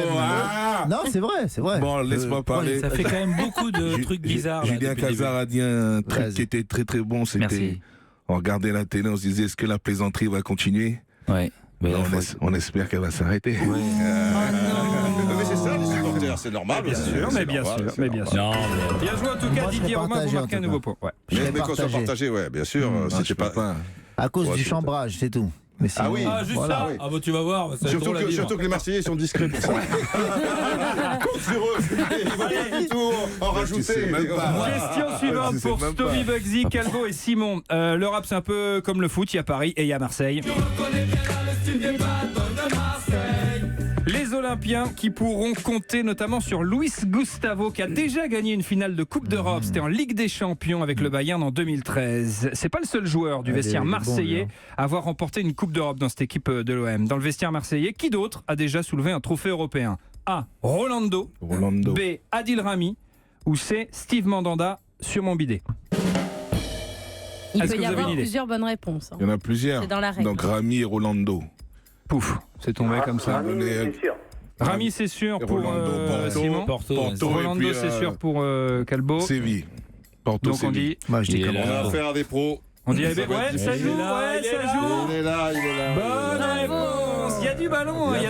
Non, c'est vrai, c'est vrai.
Bon, laisse-moi parler.
Ça fait quand même beaucoup de trucs bizarres. là,
Julien
depuis le
Cazard a dit un truc
Vas-y.
qui était très très bon. C'était,
Merci.
on regardait la télé, on se disait est-ce que la plaisanterie va continuer?
début. Ouais. Mais
On espère qu'elle va s'arrêter.
Mais c'est ça, les supporters, c'est normal.
Bien sûr, mais bien sûr, mais bien sûr.
Non, mais
Bien joué en tout cas,
Moi, je
Didier
serais
Romain, vous
partagé,
marquez
en
un
tout
nouveau
cas.
point. Ouais.
Mais qu'on soit partagé, ouais, bien sûr. Si t'es pas.
À cause
Ouais,
du
c'est
chambrage, c'est tout. Mais sinon,
Ah oui.
Ah, juste
voilà.
ça.
oui.
Ah bah tu vas voir. Ça va être drôle à vivre.
Surtout que les Marseillais sont discrets pour ça. Compte sur eux. Ils vont pas du tout en rajouter.
sais même pas.
Question suivante
Je sais
pour
même
Stomy
pas.
Bugsy, Calvo et Simon. L'Europe, c'est un peu comme le foot, il y a Paris et il y a Marseille. Les Olympiens qui pourront compter notamment sur Luis Gustavo qui a déjà gagné une finale de Coupe d'Europe. C'était en Ligue des Champions avec le Bayern en 2013. C'est pas le seul joueur du vestiaire
il est bon,
marseillais
lui, hein.
à avoir remporté une Coupe d'Europe dans cette équipe de l'OM. Dans le vestiaire marseillais, qui d'autre a déjà soulevé un trophée européen? A. Rolando.
Rolando.
B. Adil Rami. Ou C. Steve Mandanda sur mon bidet.
Il
Est-ce
peut
que
y
vous avez
avoir
une idée?
plusieurs bonnes réponses.
Il y en a plusieurs.
C'est dans la règle.
Donc Rami et Rolando.
Pouf, c'est tombé comme ça.
C'est sûr.
Rami, c'est sûr pour
Rolando, Porto,
Simon.
Porto,
Rolando,
et puis,
c'est sûr pour Calbo.
Séville. Porto,
Donc on
Séville.
dit.
Moi, je dis comme
On a affaire à des pros.
On dit,
Ça
eh ben,
va être
ouais, ça
difficile.
joue, ouais, ça joue.
Il est là.
Bonne réponse. Il y a du ballon, il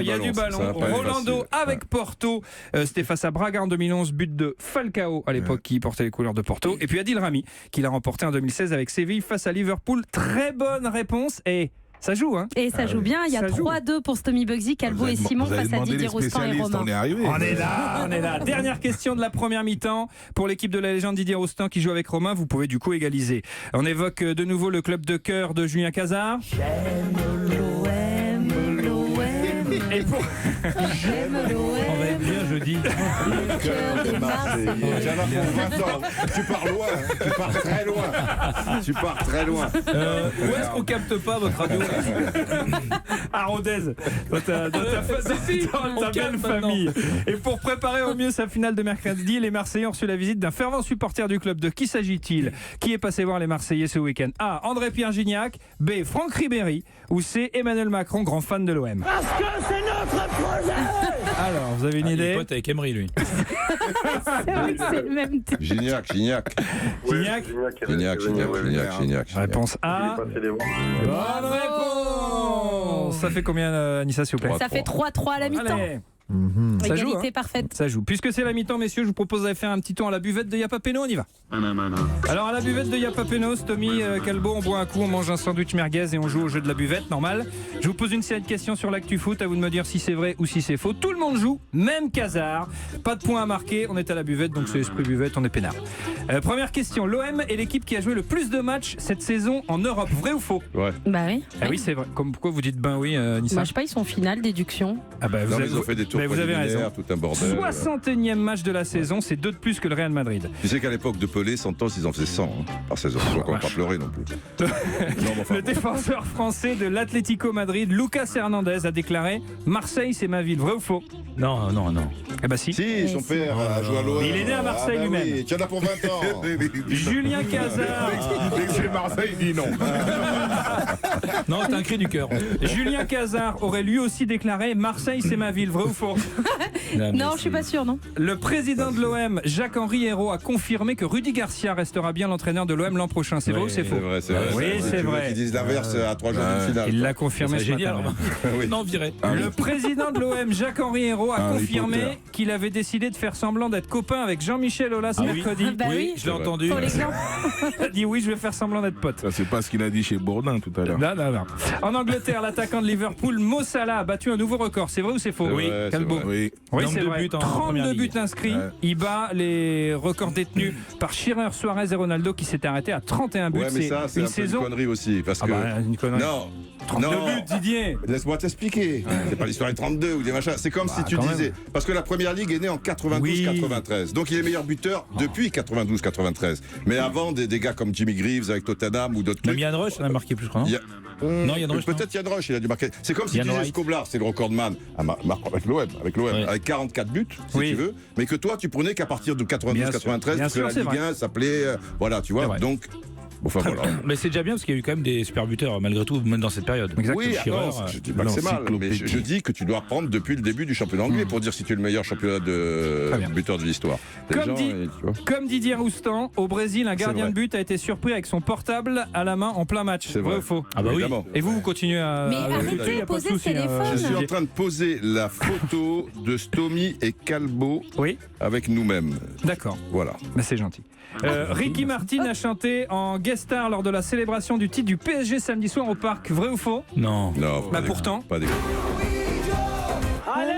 y a du ballon.
Ça va pas être
Rolando
facile.
avec Porto. C'était face à Braga en 2011, but de Falcao à l'époque qui portait les couleurs de Porto. Et puis Adil Rami qui l'a remporté en 2016 avec Séville face à Liverpool. Très bonne réponse et ça joue, hein.
Et ça joue bien. Il y a
Ça joue.
3-2 pour Stomy Bugsy, Calbo et Simon
Vous avez
face à
demandé
Didier
les
Roustan et
spécialistes,
Romain.
on est arrivé.
On est là. Dernière question de la première mi-temps pour l'équipe de la légende Didier Roustan qui joue avec Romain. Vous pouvez du coup égaliser. On évoque de nouveau le club de cœur de Julien Cazard. Et pour...
On va être bien jeudi.
Le cœur de Marseille. J'en ai pour 20 ans. Tu pars loin. Tu pars très loin.
Où est-ce qu'on capte pas votre radio
à Rodez, dans ta belle famille. Et pour préparer au mieux sa finale de mercredi, les Marseillais ont reçu la visite d'un fervent supporter du club. De qui s'agit-il? Qui est passé voir les Marseillais ce week-end? A. André-Pierre Gignac. B. Franck Ribéry. Ou C. Emmanuel Macron, grand fan de l'OM.
Parce que c'est notre projet.
Alors, vous avez une
Il est
idée?
pote avec Emery, lui.
C'est vrai que c'est le même thème.
Gignac.
Gignac. Réponse A. Bonne réponse. Ça fait combien, Anissa, s'il vous plaît?
Ça fait 3-3 à la mi-temps.
Allez. Ça
Égalité
joue, hein.
parfaite.
Ça joue. Puisque c'est la mi-temps, messieurs, je vous propose d'aller faire un petit tour à la buvette de Yapapeno. On y va. Alors à la buvette de Yapapeno, Stomy, Calbo, on boit un coup, on mange un sandwich merguez et on joue au jeu de la buvette, normal. Je vous pose une série de questions sur l'actu foot, à vous de me dire si c'est vrai ou si c'est faux. Tout le monde joue, même Cazard. Pas de points à marquer, on est à la buvette, donc c'est esprit buvette, on est peinard. Première question, l'OM est l'équipe qui a joué le plus de matchs cette saison en Europe, vrai ou faux?
Ouais.
Bah oui.
Ah oui, c'est vrai. Comme pourquoi vous dites ben oui, Nissa?
Moi je sais pas, ils sont finale, déduction.
Ah bah
Non, ils ont fait des tours
vous avez raison.
tout un bordel.
61e match de la saison, c'est 2 de plus que le Real Madrid.
Tu sais qu'à l'époque de Pelé, 100 ans, ils en faisaient 100 par saison. Ils n'ont encore pas pleuré non plus.
Le défenseur français de l'Atlético Madrid, Lucas Hernandez, a déclaré « Marseille, c'est ma ville ». Vrai ou faux?
Non.
Eh bah si.
Si, son père a joué à l'OM.
Il est né à Marseille lui-même.
Oui, tu en as pour 20 ans.
Julien Cazard.
Dès que c'est Marseille, il dit non.
Non, c'est un cri du cœur.
Julien Cazard aurait lui aussi déclaré « Marseille, c'est ma ville ». Vrai ou faux?
Non, je suis pas sûre, non.
Le président de l'OM, Jacques-Henri Hérault, a confirmé que Rudy Garcia restera bien l'entraîneur de l'OM l'an prochain. C'est vrai ou c'est faux?
C'est vrai.
Oui, c'est vrai.
Ils disent l'inverse à 3 jours d'une finale.
Il l'a confirmé
C'est
ce
génial.
matin.
Oui.
Non, viré.
Le président de l'OM, Jacques-Henri Hérault, a
Harry
confirmé
Potter.
qu'il avait décidé de faire semblant d'être copain avec Jean-Michel Aulas mercredi.
Bah oui.
Je l'ai entendu.
Pour l'exemple.
Il a dit oui, je vais faire semblant d'être pote.
Ça, c'est pas ce qu'il a dit chez Bourdin tout à l'heure.
Non. En Angleterre, l'attaquant de Liverpool, Mo Salah, a battu un nouveau record. C'est vrai ou c'est faux?
Oui,
Calbo.
Oui.
Oui,
Nombre
c'est
de
vrai.
buts en
32
première
buts
ligue.
inscrits.
Ouais.
Il bat les records détenus par Shearer, Suarez et Ronaldo qui s'étaient arrêtés à 31 buts.
Ouais, mais ça, c'est
une
un peu
saison.
une connerie aussi. Parce
Ah
que.
bah, une connerie.
Non.
32
Non.
buts, Didier.
Laisse-moi t'expliquer. C'est pas l'histoire des 32 ou des machins. C'est comme si tu
quand
disais. Parce que la première ligue est née en 92-93. Donc il est meilleur buteur depuis 92-93. Mais avant, des gars comme Jimmy Greaves avec Tottenham ou d'autres
Même
trucs.
Yann Rush, on a marqué plus, je crois.
Il y a-
Non, Yann Rush,
Peut-être Yann Rush, il a dû marquer. C'est comme si
Yann
tu disais
Wright.
Scoblar, c'est le recordman avec l'OM,
Ouais.
avec 44 buts, si
Oui.
tu veux, mais que toi tu prenais qu'à partir de
Bien
92-93,
sûr,
parce que la
c'est
Ligue
vrai.
1 s'appelait, voilà, tu
C'est
vois,
vrai.
donc, enfin voilà.
Mais c'est déjà bien parce qu'il y a eu quand même des super buteurs malgré tout, même dans cette période.
Oui,
Shearer,
non, je dis pas que c'est mal, mais je dis que tu dois reprendre depuis le début du championnat anglais pour dire si tu es le meilleur championnat de
Très bien.
buteur de l'histoire. Les
Comme
gens,
dit-
tu vois.
Comme Didier Roustan, au Brésil, un gardien
vrai.
de but a été surpris avec son portable à la main en plein match.
C'est vrai.
ou faux?
Ah bah oui.
Évidemment.
Et vous continuez à.
Mais
à-
arrêtez,
y a pas de
posez
souci,
le téléphone.
Je suis en train de poser la photo de Stomy et Calbo
Oui,
avec nous-mêmes.
d'accord.
Voilà.
Mais c'est gentil. Ricky Martin a chanté en guest star lors de la célébration du titre du PSG samedi soir au parc. Vrai ou faux?
Non.
Non,
Bah
pas
pourtant.
Pas des...
Allez,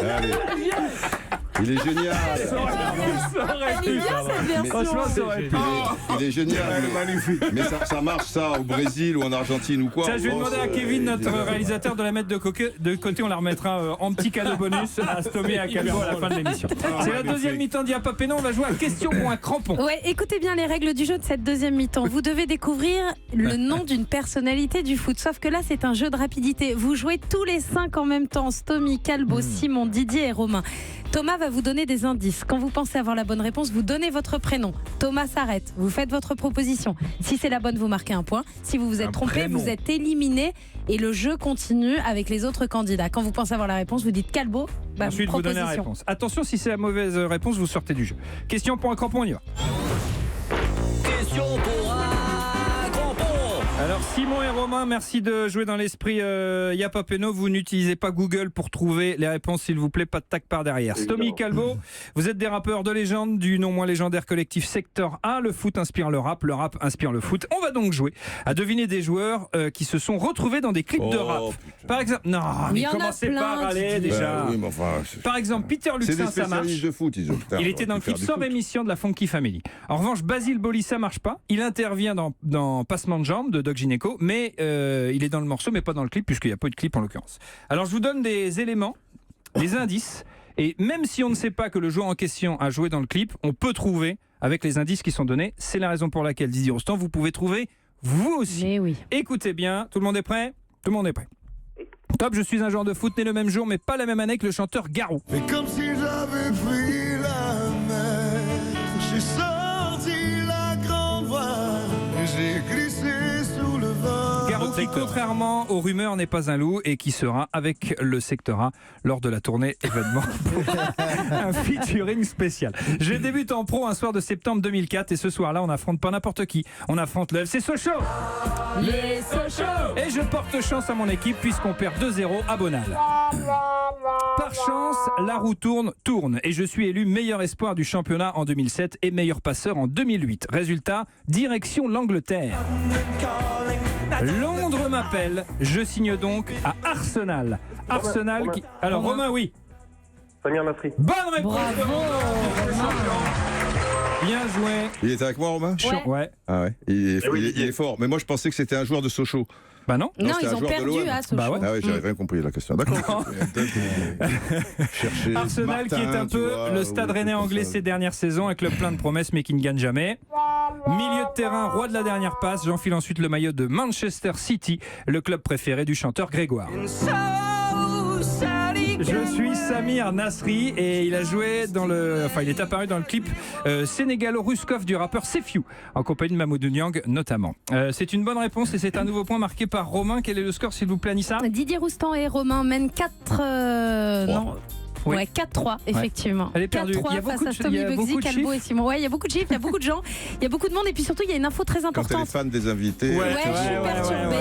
Allez. Il est génial.
Ça aurait pu.
bien cette version.
Franchement, ça aurait pu.
Il est génial. Mais ça marche ça au Brésil ou en Argentine ou quoi.
Ça, je vais
en
demander
France,
à Kevin, notre
il est-
réalisateur, de la mettre de côté. On la remettra en petit cadeau bonus à Stomy et à Calvo à la fin de l'émission. C'est la deuxième mi-temps d'Yapapeno. On va jouer à question pour un crampon.
Ouais, écoutez bien les règles du jeu de cette deuxième mi-temps. Vous devez découvrir le nom d'une personnalité du foot. Sauf que là, c'est un jeu de rapidité. Vous jouez tous les 5 en même temps. Stomy, Calbo, Simon, Didier et Romain. Thomas va vous donner des indices. Quand vous pensez avoir la bonne réponse, vous donnez votre prénom. Thomas s'arrête, vous faites votre proposition. Si c'est la bonne, vous marquez un point. Si vous vous êtes trompé, vous êtes éliminé et le jeu continue avec les autres candidats. Quand vous pensez avoir la réponse, vous dites Calbo.
Ensuite, vous donnez la réponse. Attention, si c'est la mauvaise réponse, vous sortez du jeu. Question pour un crampon, on y va.
Question pour un crampon.
Alors Simon et Romain, merci de jouer dans l'esprit Y'a pas péno. Vous n'utilisez pas Google pour trouver les réponses, s'il vous plaît, pas de tac par derrière. Stomy, Calbo, vous êtes des rappeurs de légende du non moins légendaire collectif Secteur A. Le foot inspire le rap inspire le foot. On va donc jouer à deviner des joueurs qui se sont retrouvés dans des clips de rap. Par exemple, non, mais commencez pas à râler déjà.
Oui, mais enfin,
par exemple, Peter Luxin, ça marche.
De foot,
il était dans le clip sans émission de la Funky Family. En revanche, Basile Boli, ça marche pas. Il intervient dans Passement de jambes de Doc Gynéco, mais il est dans le morceau, mais pas dans le clip, puisqu'il n'y a pas eu de clip en l'occurrence. Alors je vous donne des éléments, des indices, et même si on ne sait pas que le joueur en question a joué dans le clip, on peut trouver avec les indices qui sont donnés. C'est la raison pour laquelle, Didier Rostand, vous pouvez trouver vous aussi.
Mais oui.
Écoutez bien, tout le monde est prêt ? Tout le monde est prêt. Top, je suis un joueur de foot né le même jour, mais pas la même année que le chanteur Garou.
Mais comme si j'avais pris la mer, j'ai sorti la grande voile, et j'ai glissé sous le vent.
Garou qui, contrairement aux rumeurs, n'est pas un loup et qui sera avec le Secteur A lors de la tournée événement. Un featuring spécial. Je débute en pro un soir de septembre 2004 et ce soir-là, on n'affronte pas n'importe qui. On affronte le FC Sochaux.
Les Sochaux.
Et je porte chance à mon équipe puisqu'on perd 2-0 à Bonal. Par chance, la roue tourne et je suis élu meilleur espoir du championnat en 2007 et meilleur passeur en 2008. Résultat, direction l'Angleterre. Londres m'appelle, je signe donc à Arsenal. Arsenal qui... Alors Romain, oui.
Samir Nasri.
Bonne réponse. Bien joué.
Il était avec moi, Romain ?
Ouais.
Ah ouais. Il est fort. Mais moi, je pensais que c'était un joueur de Sochaux.
Bah non.
Non, ils ont perdu à Sochaux.
Bah ouais. Ah ouais, j'avais rien compris la question. D'accord.
Arsenal qui est un peu le Stade Rennais anglais ces dernières saisons, un club plein de promesses mais qui ne gagne jamais. Milieu de terrain, roi de la dernière passe, j'enfile ensuite le maillot de Manchester City, le club préféré du chanteur Grégoire. Je suis Samir Nasri et il a joué il est apparu dans le clip sénégalo-ruskov du rappeur Sefiu, en compagnie de Mamoudou Niang notamment. C'est une bonne réponse et c'est un nouveau point marqué par Romain. Quel est le score, s'il vous plaît, Anissa ?
Didier Roustan et Romain mènent 4... non.
Oui.
Ouais, 4-3, effectivement.
Elle est perdue.
4-3 face à Stomy Bugsy, Calbo et Simon. Ouais, il y a beaucoup de chiffres, il y a beaucoup de gens, il y a beaucoup de monde et puis surtout il y a une info très importante.
Quand elle est fan des invités.
Ouais, je suis perturbée.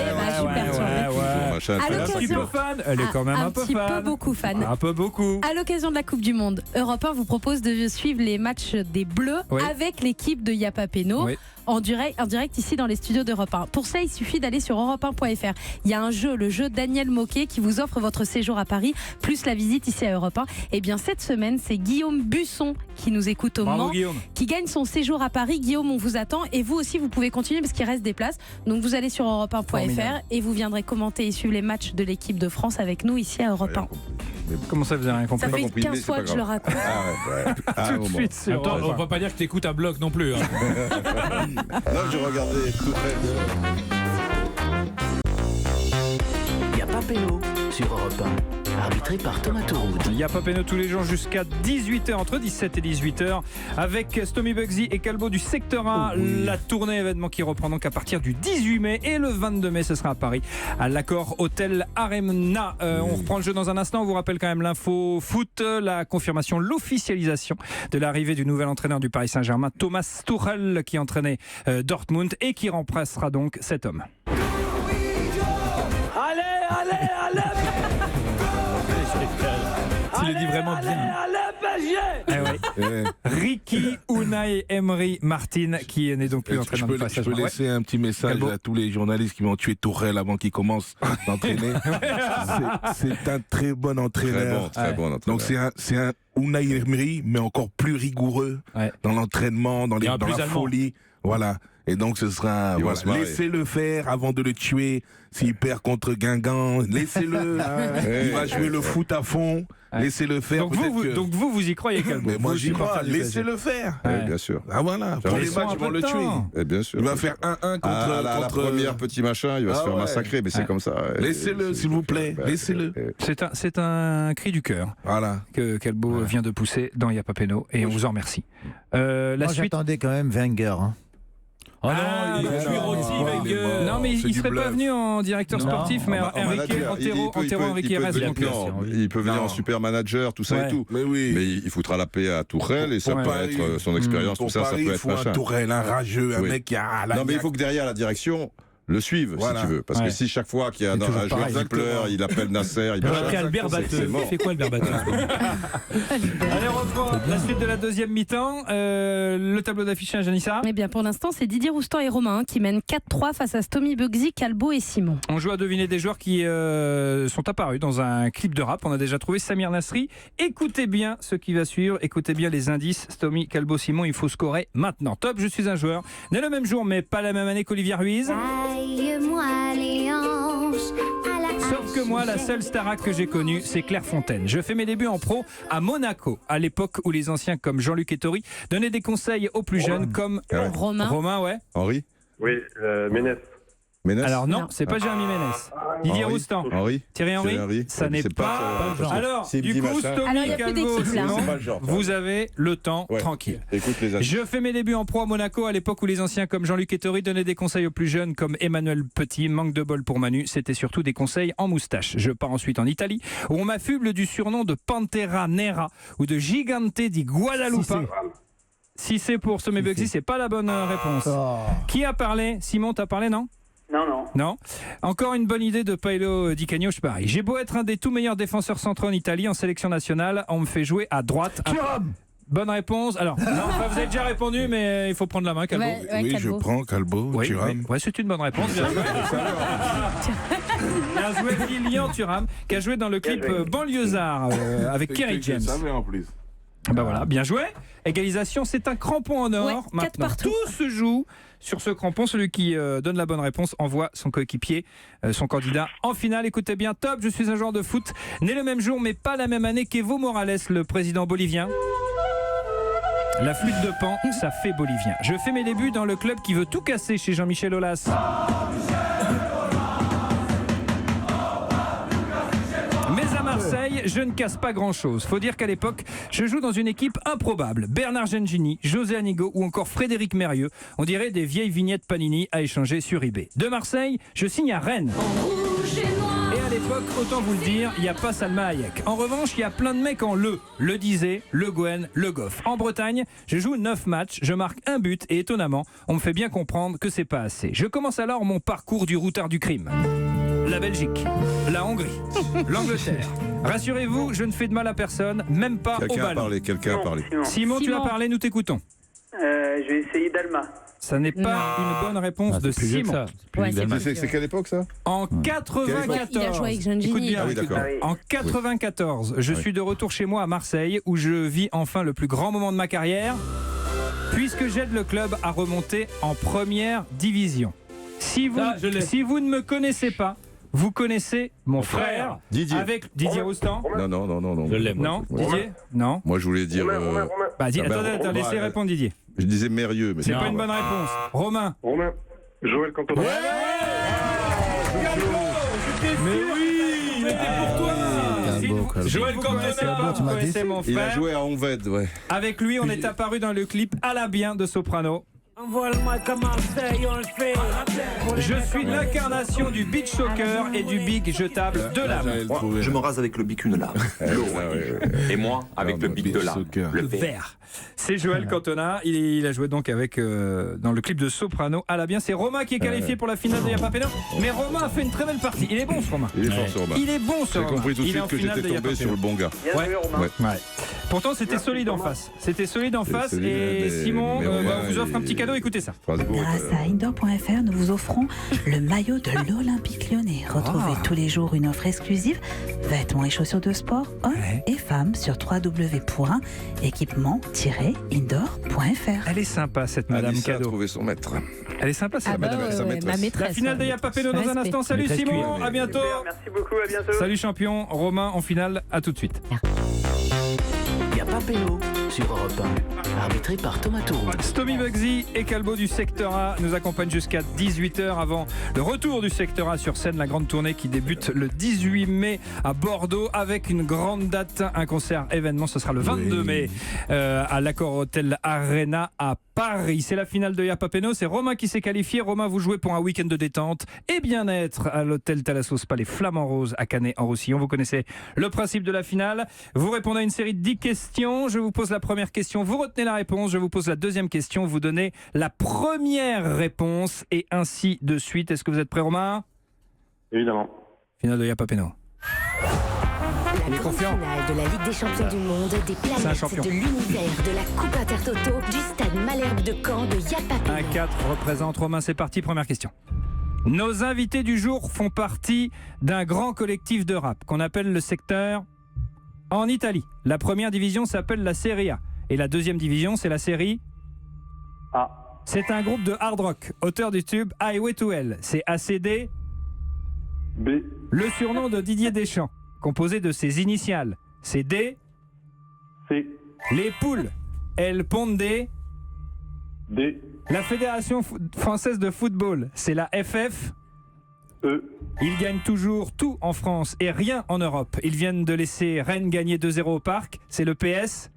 À l'occasion,
elle est quand même un peu fan.
Un petit peu beaucoup fan.
Un peu beaucoup.
À l'occasion de la Coupe du Monde, Europe 1 vous propose de suivre les matchs des Bleus avec l'équipe de Y'a pas péno. En direct ici dans les studios d'Europe 1. Pour ça, il suffit d'aller sur europe1.fr. Il y a un jeu, le jeu Daniel Moquet, qui vous offre votre séjour à Paris, plus la visite ici à Europe 1. Et bien cette semaine, c'est Guillaume Busson qui nous écoute au Mans, qui gagne son séjour à Paris. Guillaume, on vous attend. Et vous aussi, vous pouvez continuer parce qu'il reste des places. Donc vous allez sur europe1.fr et vous viendrez commenter et suivre les matchs de l'équipe de France avec nous ici à Europe 1.
Comment ça, vous avez rien compris?
Ça fait 15 fois que je le raconte.
Tout de suite sur
Attends, on peut pas dire que t'écoutes à bloc non plus. Hein.
Non, je regardais tout près.
Y'a pas péno sur Europe 1, arbitré par Thomas Touroud.
Y'a pas péno tous les jours jusqu'à 18h, entre 17 et 18h, avec Stomy Bugsy et Calbo du Secteur A. La tournée événement qui reprend donc à partir du 18 mai et le 22 mai, ce sera à Paris, à l'Accor Hôtel Arena. On reprend le jeu dans un instant. On vous rappelle quand même l'info foot, la confirmation, l'officialisation de l'arrivée du nouvel entraîneur du Paris Saint-Germain, Thomas Tuchel, qui entraînait Dortmund et qui remplacera donc cet homme.
Allez
Il le dit vraiment bien.
PSG.
Ricky Unai Emery Martin, qui n'est donc plus entraîneur du Paris Saint-Germain.
Je peux laisser un petit message à tous les journalistes qui vont tuer Tourelle avant qu'il commence d'entraîner. C'est un très bon entraîneur.
Très bon entraîneur.
Donc c'est un Unai Emery, mais encore plus rigoureux dans l'entraînement, dans la folie. Voilà. Et donc ce sera,
Ils vont
voilà,
se marrer.
laissez-le faire avant de le tuer. S'il perd contre Guingamp, laissez-le. Il va jouer le foot à fond. Laissez-le faire.
Donc vous y croyez, Calbo?
Mais moi
Vous,
j'y crois,
supporter du
laissez-le faire.
Oui, bien sûr.
Ah voilà, pour les matchs, ils vont le tuer.
Eh bien sûr.
Il va faire 1-1 contre...
la première petit machin, il va se faire massacrer, mais c'est comme ça.
Laissez-le, s'il vous plaît, laissez-le.
C'est un cri du cœur que Calbo vient de pousser dans Y'a pas péno, et on vous en remercie. La
Moi,
suite.
j'attendais quand même Wenger. Hein.
Non, mais il serait pas venu en directeur sportif, mais Enrique Antero Henrique reste.
Il peut venir en super manager, tout ça et tout.
Mais oui.
Mais il foutra la paix à Tourelle et ça peut être son expérience, tout ça, ça peut être machin.
Un Tourelle, un rageux, un mec qui a...
Non, mais il faut que derrière la direction le suivre, si tu veux. Parce que si chaque fois qu'il y a un joueur qui pleure, il appelle Nasser, il
appelle Albert Batteux. Il fait quoi, Albert Batteux?
Allez, on reprend la suite de la deuxième mi-temps. Le tableau d'affichage, Janissa.
Eh bien, pour l'instant, c'est Didier Roustan et Romain qui mènent 4-3 face à Stomy Bugsy, Calbo et Simon.
On joue à deviner des joueurs qui sont apparus dans un clip de rap. On a déjà trouvé Samir Nasri. Écoutez bien ce qui va suivre. Écoutez bien les indices. Stomy, Calbo, Simon, il faut scorer maintenant. Top, je suis un joueur. Né le même jour, mais pas la même année qu'Olivia Ruiz. Sauf que moi, la seule Starac que j'ai connue, c'est Claire Fontaine. Je fais mes débuts en pro à Monaco, à l'époque où les anciens comme Jean-Luc Ettori donnaient des conseils aux plus jeunes comme Romain, ouais.
Henri.
Oui, Ménès.
Alors non, c'est pas Jérémy Ménès. Didier Roustan. Thierry Henry. Ça n'est pas. Alors, du coup, Stomy, Calvo, vous avez le temps tranquille.
Écoute les amis.
Je fais mes débuts en pro à Monaco à l'époque où les anciens comme Jean-Luc Ettori donnaient des conseils aux plus jeunes comme Emmanuel Petit. Manque de bol pour Manu, c'était surtout des conseils en moustache. Je pars ensuite en Italie où on m'affuble du surnom de Pantera Nera ou de Gigante di Guadalupe. Si c'est pour Stomy Bugsy, c'est pas la bonne réponse. Qui a parlé? Simon, t'as parlé, non? Non. Encore une bonne idée de Paolo Di Canio, je parie. J'ai beau être un des tout meilleurs défenseurs centraux en Italie, en sélection nationale, on me fait jouer à droite. Bonne réponse. Alors, non, vous avez déjà répondu, mais il faut prendre la main, Calbo.
Oui, je prends Calbo, Thuram.
Oui, c'est une bonne réponse. Bien joué. Bien joué, Lilian Thuram, qui a joué dans le clip Banlieusard avec Kerry James.
En plus.
Bah voilà, bien joué. Égalisation, c'est un crampon en or. Maintenant, tout se joue sur ce crampon. Celui qui donne la bonne réponse envoie son coéquipier, son candidat en finale. Écoutez bien, top, je suis un joueur de foot, né le même jour mais pas la même année qu'Evo Morales, le président bolivien. La flûte de Pan, ça fait bolivien. Je fais mes débuts dans le club qui veut tout casser chez Jean-Michel Aulas. Mais à Marseille, je ne casse pas grand-chose. Faut dire qu'à l'époque, je joue dans une équipe improbable. Bernard Gengini, José Anigo ou encore Frédéric Mérieux. On dirait des vieilles vignettes Panini à échanger sur eBay. De Marseille, je signe à Rennes. Et à l'époque, autant vous le dire, il n'y a pas Salma Hayek. En revanche, il y a plein de mecs en Le Dizé, Le Gouen, Le Goff. En Bretagne, je joue 9 matchs, je marque un but et étonnamment, on me fait bien comprendre que c'est pas assez. Je commence alors mon parcours du routard du crime. La Belgique, la Hongrie, l'Angleterre. Rassurez-vous, je ne fais de mal à personne, même pas au ballon.
Quelqu'un a parlé.
Simon, tu as parlé, nous t'écoutons.
Je vais essayer Dalma.
Ça n'est pas une bonne réponse de Simon.
C'est quelle époque ça?
En 94.
Il a joué avec Jean
Écoute
Gini.
bien, en 94, je suis de retour chez moi à Marseille où je vis enfin le plus grand moment de ma carrière puisque j'aide le club à remonter en première division. Si vous ne me connaissez pas, vous connaissez mon frère
Didier.
Avec Didier Roustan.
Non.
Je l'aime.
Non, Didier. Non.
Moi je voulais dire.
Attendez, laissez répondre Didier.
Je disais Mérieux, mais
c'est pas une bonne réponse. Romain.
Joël Cantona.
Mais oui, il était pour toi. Joël Cantona, vous connaissez mon frère.
Il a joué à Onved, ouais.
Avec lui, on est apparu dans le clip Alabien de Soprano. Je suis l'incarnation du beach soccer et du big jetable de lame.
Je me rase avec le bic une lame. Et moi avec le bic de lame. Le vert.
C'est Joël Cantona. Il a joué donc avec dans le clip de Soprano à la bien. C'est Romain qui est qualifié pour la finale de Y'a pas péno. Mais Romain a fait une très belle partie. Il est bon ce Romain.
Il est fort ce Romain.
Il est bon ce Romain.
J'ai compris tout de suite que j'étais tombé sur le bon gars.
Ouais. Pourtant, c'était
Merci,
solide en
Thomas.
face. C'était solide en face.
solide,
Et
mais-
Simon
mais Romain,
on vous offre un petit cadeau. Écoutez ça.
Grâce à Indoor.fr, nous vous offrons le maillot de l'Olympique Lyonnais. Retrouvez tous les jours une offre exclusive, vêtements et chaussures de sport, hommes et femmes, sur www.équipement-indoor.fr.
Elle est sympa, cette Madame
Anissa a
Cadeau.
trouvé son maître.
Elle est sympa, cette
Ah bah,
Madame.
sa
ouais,
maîtresse.
ma maîtresse.
La finale de Yapa Peno dans un
Respect.
instant. Salut
Maîtresse
Simon,
cuir.
à bientôt.
Merci beaucoup, à bientôt.
Salut champion, Romain en finale, à tout de suite.
Yapa Peno sur Europe 1. Arbitré par Thomas Tourou.
Stomy Bugsy et Calbo du secteur A nous accompagnent jusqu'à 18h avant le retour du secteur A sur scène, la grande tournée qui débute le 18 mai à Bordeaux avec une grande date, un concert événement, ce sera le 22 mai à l'Accor Hotel Arena à Paris. C'est la finale de Yapa Peno, c'est Romain qui s'est qualifié. Romain, vous jouez pour un week-end de détente et bien-être à l'hôtel Thalassos Palais Flamand Rose à Canet-en-Roussillon. Vous connaissez le principe de la finale. Vous répondez à une série de 10 questions. Je vous pose la première question, vous retenez la réponse. Je vous pose la deuxième question, vous donnez la première réponse et ainsi de suite. Est-ce que vous êtes prêt, Romain ?
Évidemment.
Finale de Yapa Peno.
La grande finale de la Ligue des champions du monde, des
C'est un
planètes,
champion.
de l'univers, de la Coupe Intertoto, du stade Malherbe de Caen, de Yapa Peno.
1-4 représente Romain, c'est parti, première question. Nos invités du jour font partie d'un grand collectif de rap qu'on appelle le secteur en Italie. La première division s'appelle la Serie A et la deuxième division c'est la série
A.
C'est un groupe de hard rock, auteur du tube Highway to Hell. C'est ACD.
B.
Le surnom de Didier Deschamps, composé de ses initiales, c'est D.
C.
Les poules, El Ponde.
D.
La Fédération française de football, c'est la FF.
E.
Ils gagnent toujours tout en France et rien en Europe. Ils viennent de laisser Rennes gagner 2-0 au parc. C'est le PS.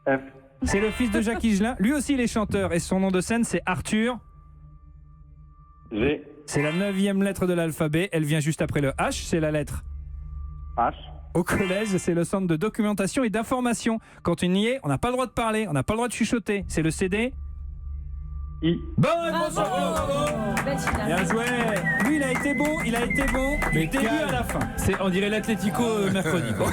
F.
C'est le fils de Jacques Higelin. Lui aussi, il est chanteur et son nom de scène, c'est Arthur.
G.
C'est la 9e lettre de l'alphabet. Elle vient juste après le H. C'est la lettre
H.
Au collège, c'est le centre de documentation et d'information. Quand on y est, on n'a pas le droit de parler, on n'a pas le droit de chuchoter. C'est le CD.
I.
Bonne réponse. Bien joué. Lui, il a été bon du début à la fin.
C'est, on dirait l'Atlético mercredi, quoi.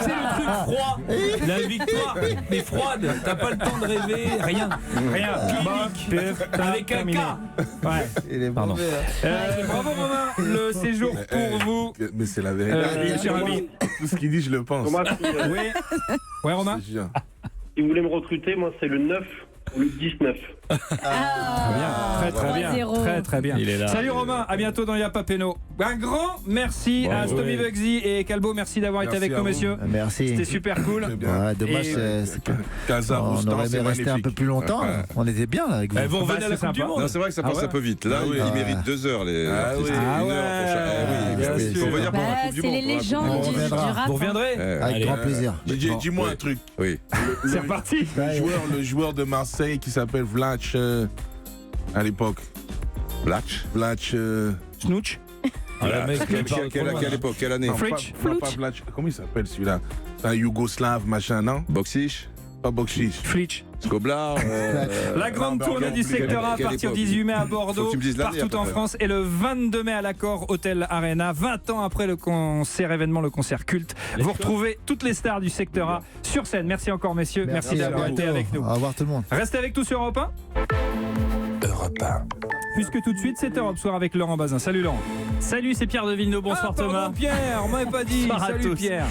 C'est le truc froid. La victoire, mais froide. T'as pas le temps de rêver, rien.
Rien.
Clinique. Avec un K.
Ouais.
Il est
Pardon.
mauvais.
Bravo Romain, le séjour pour vous.
Mais c'est la vérité.
Cher ami.
Tout ce qu'il dit, je le pense.
Thomas,
Oui. Ouais, Romain.
Je te jure.
si vous voulez me recruter, moi, c'est le 9 ou le 19.
Très bien.
Il est là.
Salut Romain, à bientôt dans Yapa Peno. Un grand merci à Stomy Bugsy et Calbo, merci d'avoir été
Merci
avec
à
nous
vous.
messieurs.
Merci.
C'était super cool.
Ouais, dommage,
Et-
c'est que
Casa,
on
Roustan,
aurait
c'est
aimé rester un
magnifique.
peu plus longtemps.
Ouais.
On était bien là avec vous.
Vous revenez à la
c'est
Coupe du
sympa.
Monde.
Non, c'est vrai que ça
Ah
passe
ouais.
un peu vite. Là,
Ah oui.
ils méritent 2 heures, les
Ah
artistes.
oui.
Ah
Une heure
ouais,
pour chaque-
bien
oui,
sûr.
on va dire pour la
Bah,
Coupe du
c'est
Monde.
les
pour la Coupe du
légendes
Monde.
On
du
reviendra.
rap.
Vous reviendrez
Eh,
Avec
Allez.
grand plaisir.
Dis-moi un truc.
Oui.
C'est reparti.
Le joueur de Marseille qui s'appelle Vlach à l'époque.
Vlach.
Snooch.
Ah, le mec, il parle
Quelle époque, quelle année?
Non,
Fritsch.
pas Vlach. Comment il s'appelle celui-là? C'est un Yougoslave, machin, non?
Boxish,
Pas Bokšić.
Flitch.
Skoblar.
La grande
non,
tournée du secteur A à
quelle
partir du
époque
18 mai à
Faut
Bordeaux,
que tu me dises l'année,
partout
à
en
peu près.
France et le 22 mai à l'Accor Hotel Arena, 20 ans après le concert événement, le concert culte. Vous retrouvez toutes les stars du secteur A sur scène. Merci encore messieurs, merci d'avoir été avec nous.
Au revoir tout le monde.
Restez avec nous sur Europe 1. Puisque tout de suite c'est Europe Soir avec Laurent Bazin. Salut Laurent.
Salut, c'est Pierre de Villeneuve. Bonsoir
Pardon,
Thomas.
Pierre, on m'avait pas dit.
Bonsoir à
Salut
tous.
Pierre.